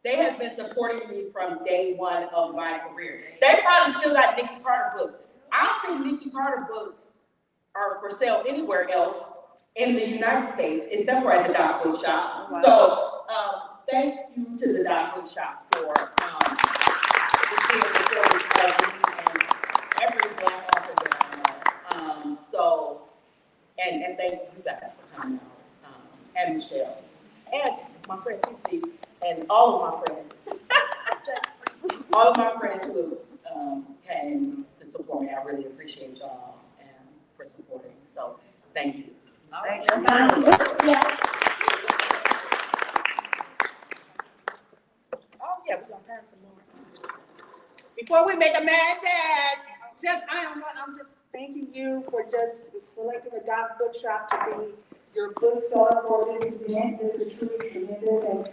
they have been supporting me from day one of my career. They probably still got Nikki Carter books. I don't think Nikki Carter books are for sale anywhere else in the United States except for at the Dot Bookshop. Wow. So thank you to the Dot Bookshop for being supportive of me and every Black author that I know. And thank you guys for coming out, and Michelle, and my friend Cece, and all of my friends. All of my friends who came to support me. I really appreciate y'all and for supporting. So thank you. Thank you. Oh yeah, we're gonna turn some more. Before we make a mad dash, I'm just thanking you for just selecting the Dot Bookshop to be your bookseller for this event. This is truly tremendous. And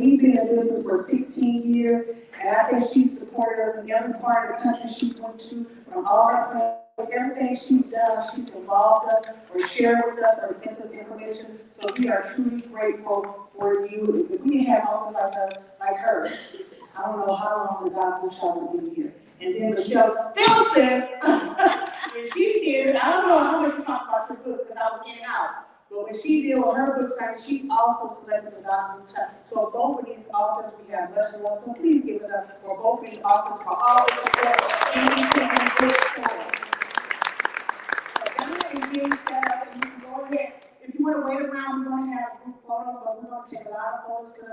we've been in business for 16 years, and I think she's supported us in every part of the country she went to, from all her plans, everything she's done, she's involved us or shared with us or sent us information. So we are truly grateful for you. If we didn't have authors like us, like her, I don't know how long the Dot Bookshop would be here. And then Michelle still said, when she did it, I don't know how much you talk about your book because I was in and out. But when she did with her book signing, she also selected the Dot Bookshop. So both of these authors, we have much love. So please give it up for both of these authors for all the support and independent bookstore. So Donna is being set up, and you can go ahead. If you want to wait around, we're going to have a group photo, but we're going to take a lot of photos to.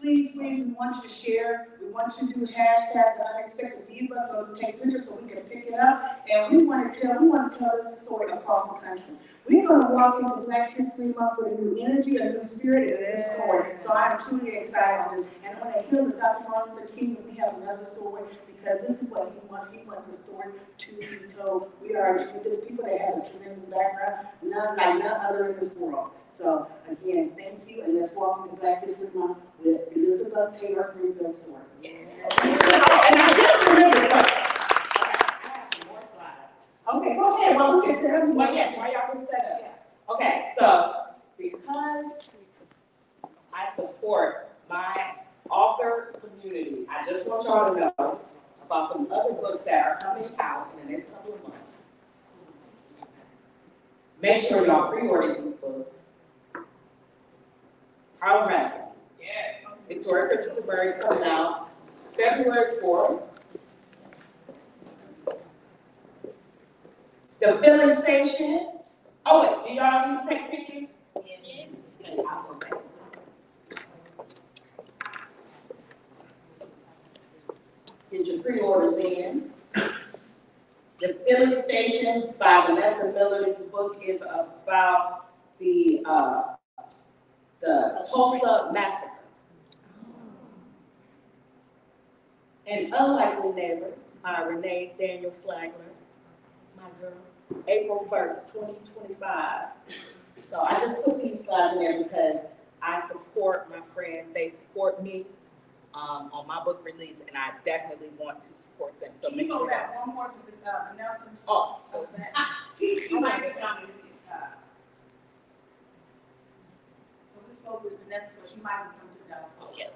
Please, we want you to share. We want you to do hashtag the unexpected diva so we can take pictures so we can pick it up. And we want to tell this story across the country. We're going to walk into Black History Month with a new energy, a new spirit, and a new story. So I'm truly excited on this. And when they hear the Dr. Martin Luther King, we have another story because this is what he wants. He wants the story to be told. We are people that have a tremendous background, none other in this world. So again, thank you, and let's walk into Black History Month with Elizabeth Taylor Greenfield story. Yeah. And I just remembered something. I have some more slides. Okay, go ahead. Well, we can set up. Well, yes, why y'all can set up. Yeah. Okay, so because I support my author community, I just want y'all to know about some other books that are coming out in the next couple of months. Make sure y'all pre-order these books. Harlem Ratchet. Yes. Victoria Christopher Burry is coming out February 4th. The filling station. Oh wait, do y'all need to take pictures? Yes. Okay, I'll go back. Get your pre-orders in. The Filling Station by Vanessa Miller. This book is about the Tulsa Massacre. And Unlikely Neighbors by Renee Daniel Flagler, my girl, April 1st, 2025. So I just put these slides in there because I support my friends, they support me on my book release, and I definitely want to support them. So Can make you go sure. back one more to the, Nelson? Oh, She might be coming. So we spoke with Vanessa, so she might come to the. oh yeah.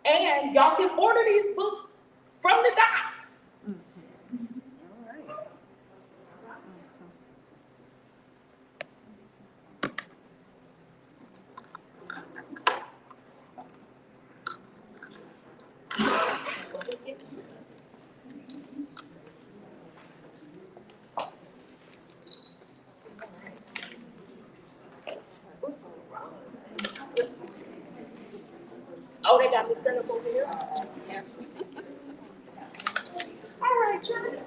And y'all can order these books from the doc. Oh, they got me set up over here? All right, John.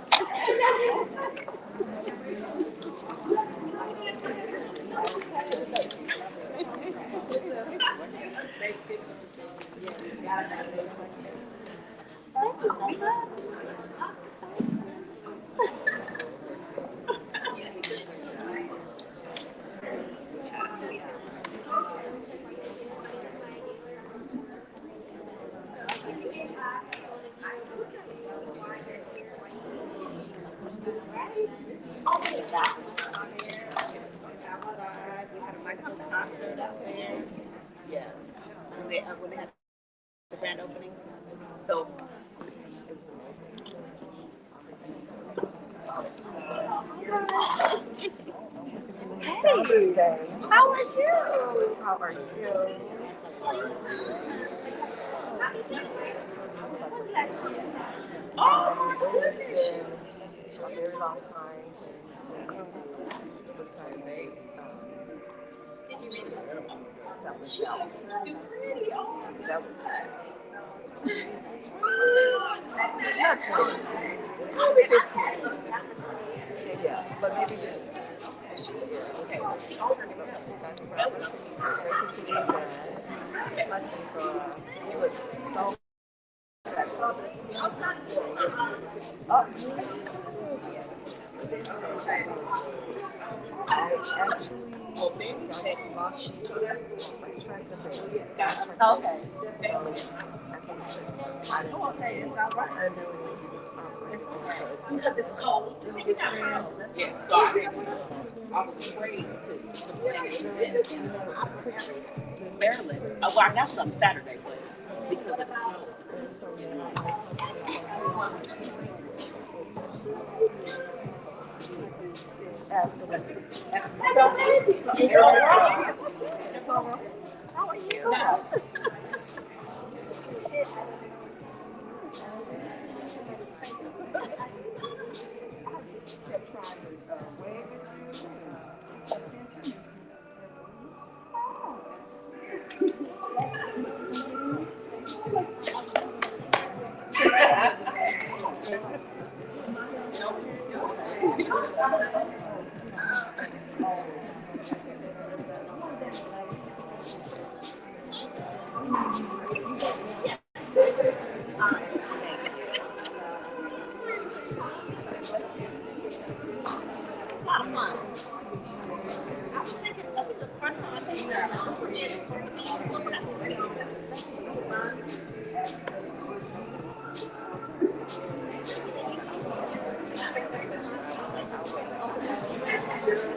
Yes. When they had the grand opening. So it was amazing. Hey, how are you? How are you? Oh my goodness. A very long time. Did you read this? That was that. You're pretty. Oh my That goodness. Not 20. Maybe 15. Yeah, but maybe just. Okay. Because it's cold. Yeah, so I was afraid to bring it in Maryland. Oh, well, I got some Saturday, but because of the snows. Absolutely. It's all right. It's all right. How are you? No.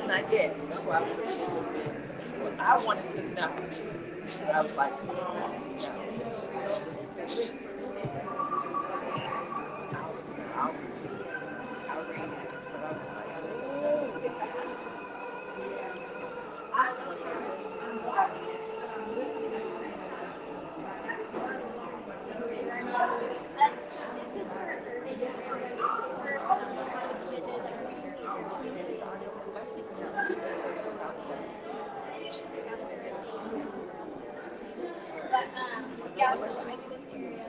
Not yet. That's why I wanted to know. I was like, no, just finish. I'll read it. But I was like, This is for urban for slide extended, like when you see it, but yeah, so I do this area.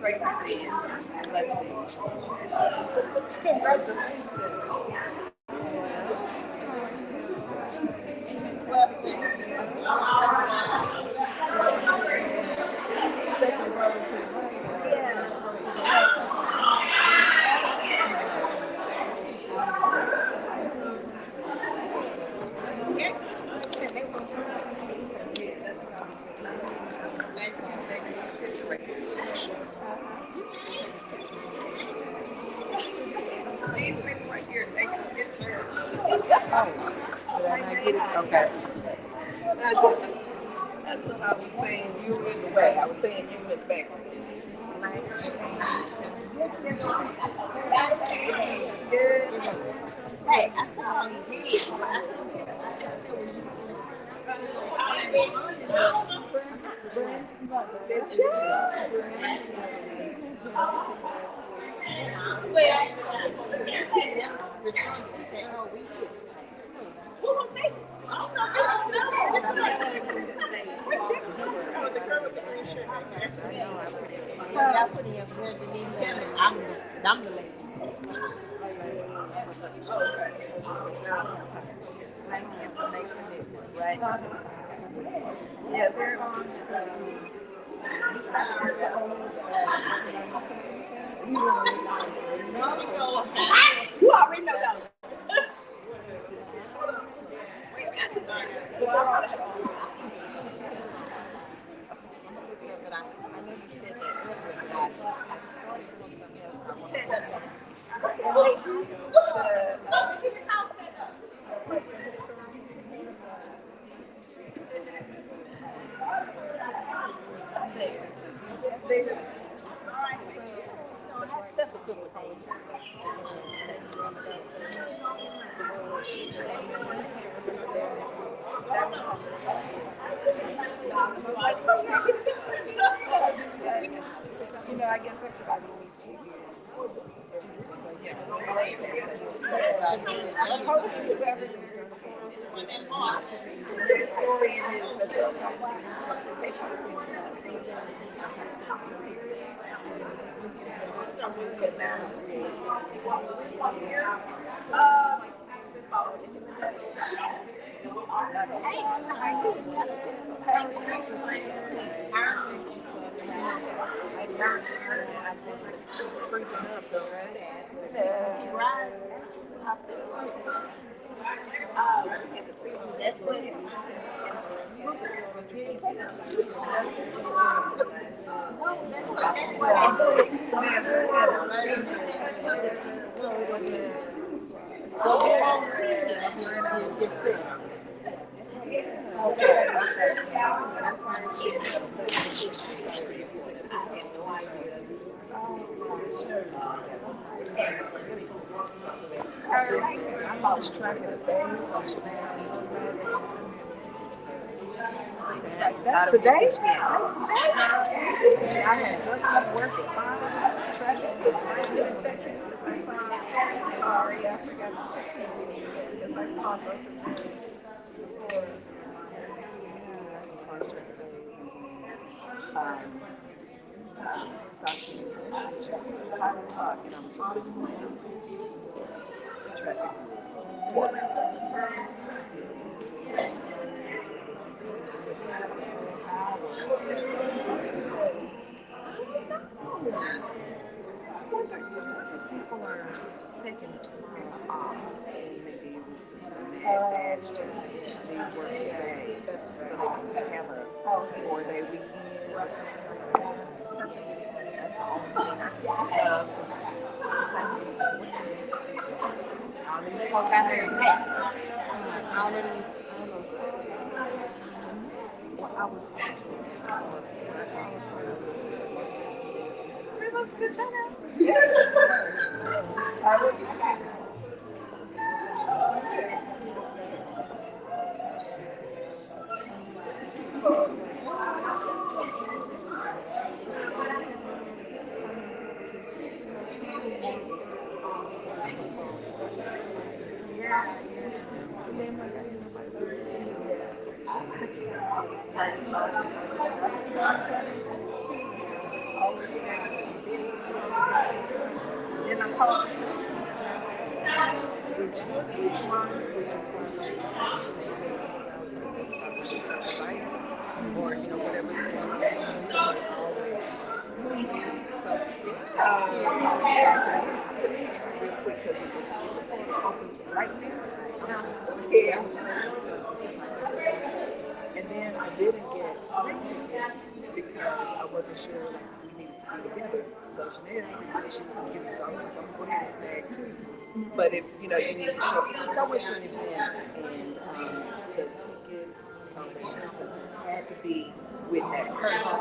great to see you. Blessings. Second row to the right. Yeah. First row to the left. These people right here taking a picture. Oh, did I not get it? Okay. That's what I was saying. You were in the way. I was saying you went back. Hey, I saw y'all put in your word to leave Kevin. I'm the lady. Right. Yeah, they're on. You already know that. You know, I guess everybody needs to hear. The story is that they'll come to you, they come to you, serious. So we get now. Freaking up though, right? Yeah. I feel like that's what it is. I lost track of the days. That's today? That's today? I had just left work at 5. Traffic was right this second. Sorry, I forgot to check in. Because I saw both of them. Yeah, I just lost track of days. So she was in just 5 o'clock and I'm trying to traffic. People are taking tomorrow off, and maybe it was just a mad dash to leave work today, so they can have a 4-day weekend or something like that. That's the only thing I can think of. All these folks out here, all of these, well, I was that's what I was it was a good turnout. Then I called the person, which one, which is one of they said it was advice or whatever it is. Like always. So I said, let me try real quick because it opens right there. Yeah. And then I didn't get snake tickets because I wasn't sure like we needed to be together. So Chanel said she would give me, so I was like, I'm gonna go ahead and snag too. But if you need to show, so I went to an event and the tickets had to be with that person.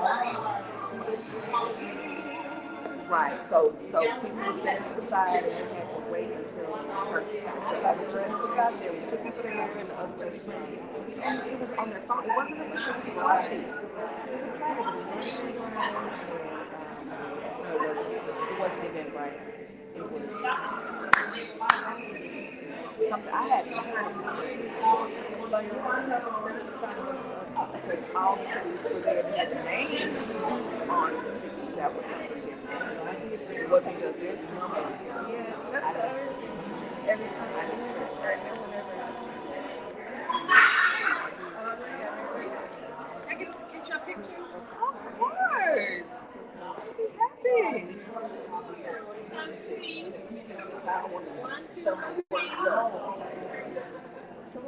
Right. So people were standing to the side and they had to wait until the train got there. It was 2 people there and the other 2 people. And it was on their phone. It wasn't a picture, it was a play. It wasn't even right. It was something I hadn't heard of this. But you want to have them sent to the side because all the tickets were there and had the names on the tickets. That was something different. It wasn't just normal. Every time I did I get your picture? Of course. I'll be happy. Come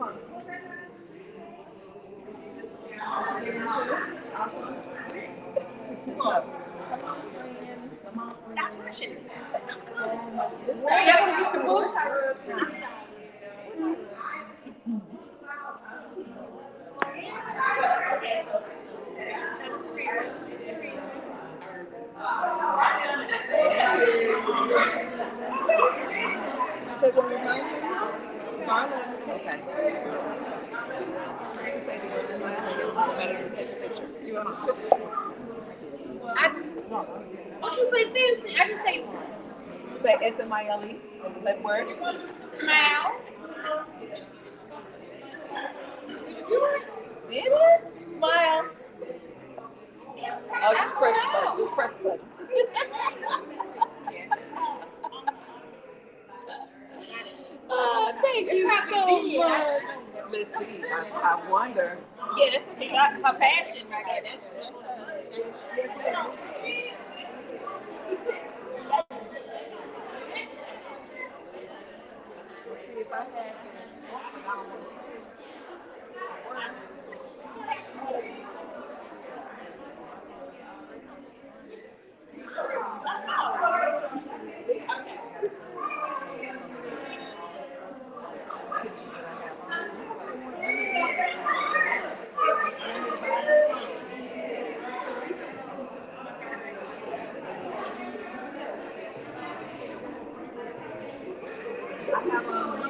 on. Stop pushing. Hey, I want to get the book. Take one more time. Okay. Take a picture. You want to switch? What you say fancy? I just say Say S-M-I-L-E. Say the word. smile. Did it? Smile. Oh, just press the button. Just press the button. Thank you so much. Let's see. I wonder. Yeah, that's her passion right there. That's If I had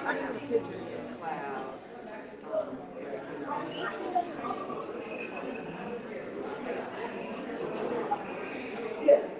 I have a picture in the cloud. Yes.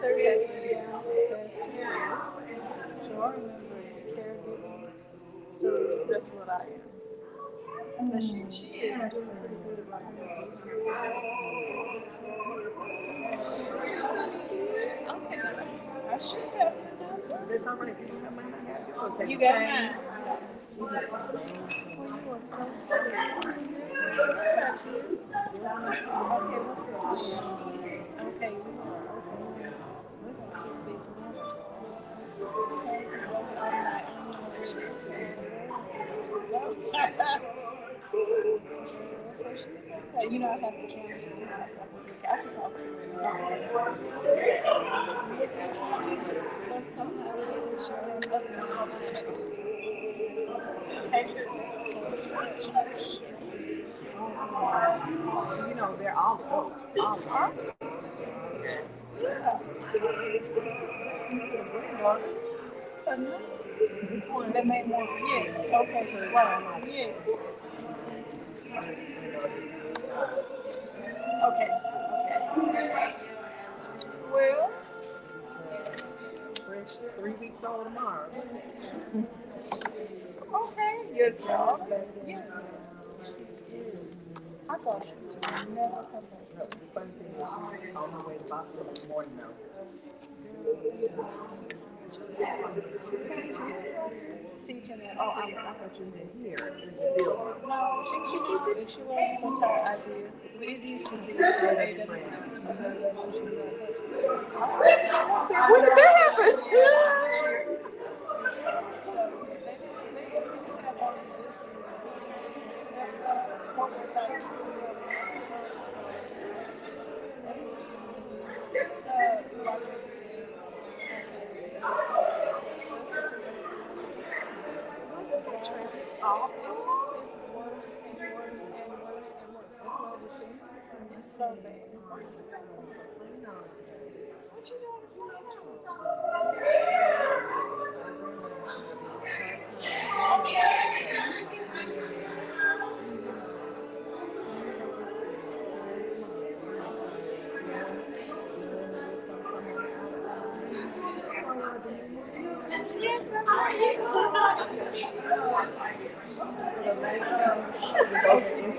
Therapy has been for the past 2 years. So I remember caregiving. So that's what I am. But she is doing pretty good right now. I should have. That's all right. You might not have yours. You got mine. Oh, you are so sweet. I'm still touch you. Okay, what's the issue? Okay, we are. Okay. We're gonna keep these moving. So she was like, you know, I have the cameras in the house. I can talk to her. But somehow it is showing up You know, they're all close. All close. yeah. This one that made more. Yes. Okay. Right. Yes. Okay. Well. Fresh 3 weeks old tomorrow. Okay. Your job. Yes. I thought she was never come back. The funny thing is, she's on her way to hospital in the morning now. Teaching at I thought you didn't hear it in the building. no, she teaches. She was some type of idea. It used to be made up. I said, when did that happen? So they have all this. Wasn't that traffic awful? It's worse and worse and worse and worse. It's so bad. What you Yes, how are you?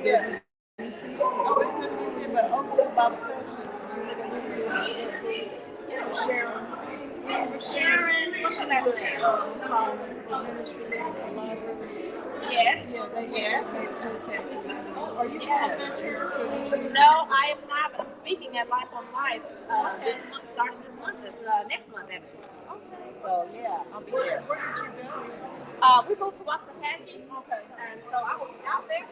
Yeah. Oh, it's a museum, but only about fashion. Sharon. What's her name? Columns, the ministry, the library. Yes. Yeah, they contact me. Are you still at that church? No, I am not, but I'm speaking at Life on Life, this month, starting this month, next month actually. Okay. So yeah, I'll be there. Where did you go? We moved to Waxahachie, Okay. and so I was out there.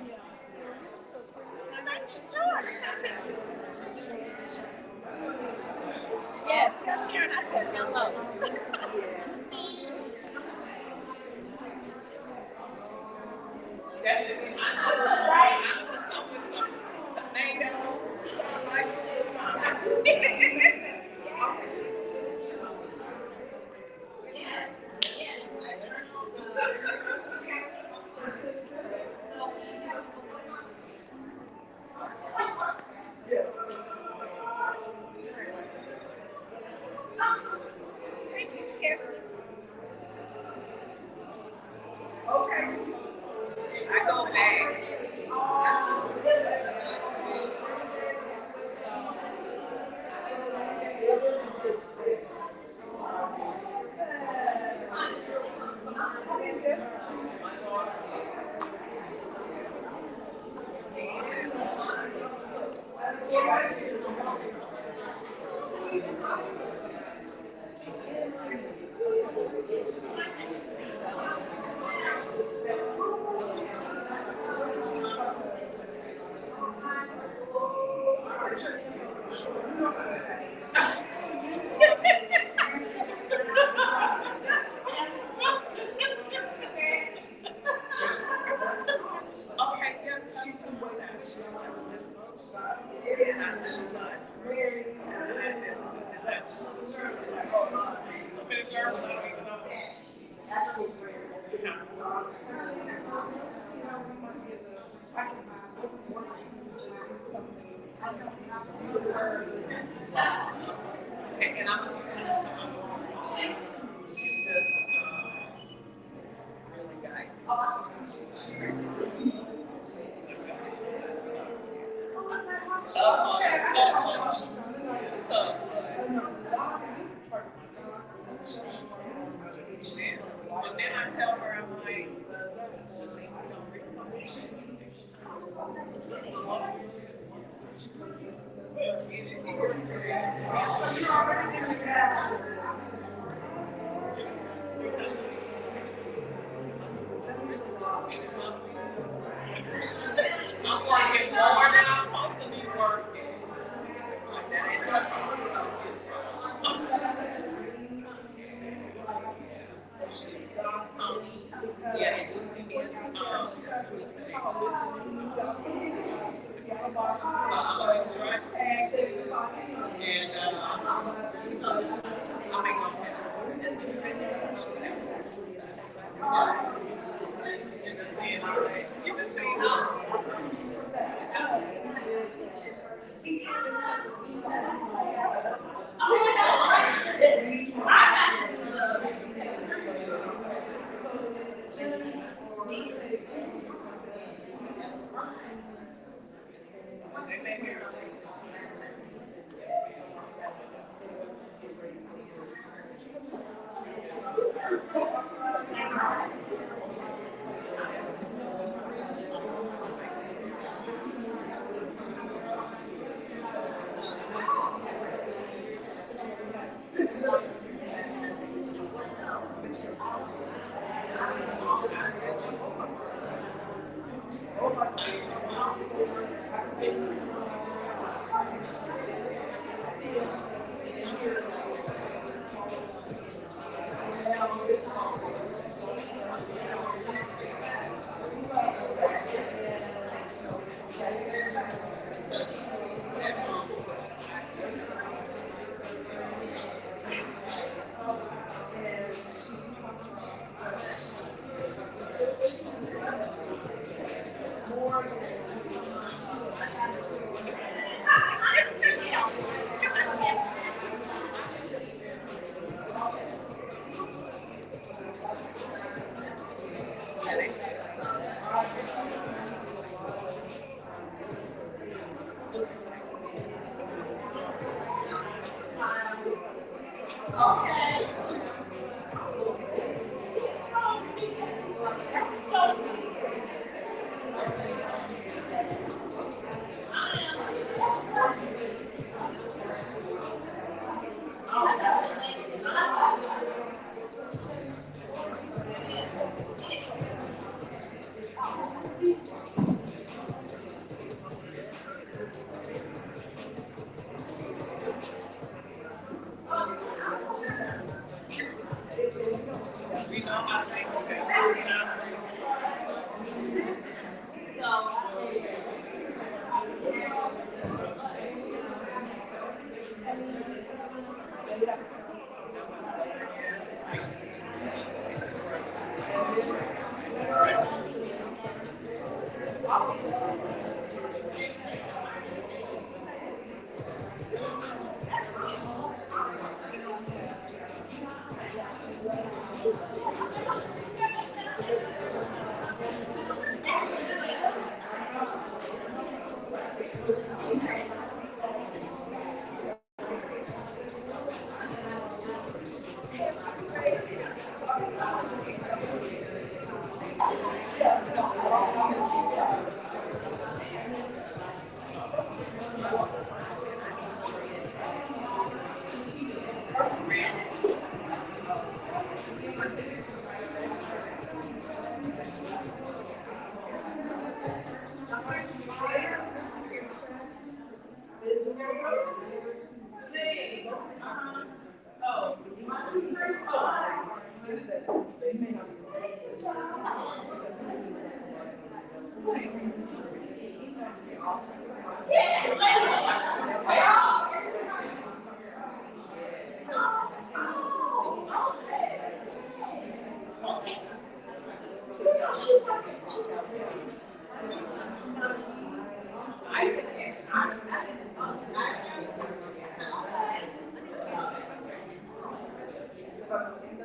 Yeah. So pretty. Sure, let's take a picture. Yes, tell Sharon I said hello. That's it. I know, right? I put some with some tomatoes and stuff like Thank you, carefully. okay. I go back. Okay, yeah, she's from way down. She's not very so many girls I don't even know. That's so great. Okay, and I'm gonna send this to my mom. She just, really got it's tough, it's tough, it's tough. But then I tell her, I'm like, I'm working more than I'm supposed to be working. Like that ain't my problem. Yeah, and you see me as I'm gonna make sure I tag you and I'll make them you can say no. Miss Audrey.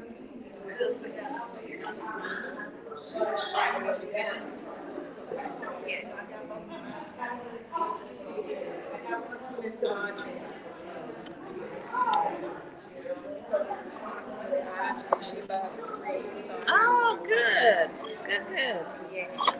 Miss Audrey, she loves to read, so. Oh, good. Good, good. Yes.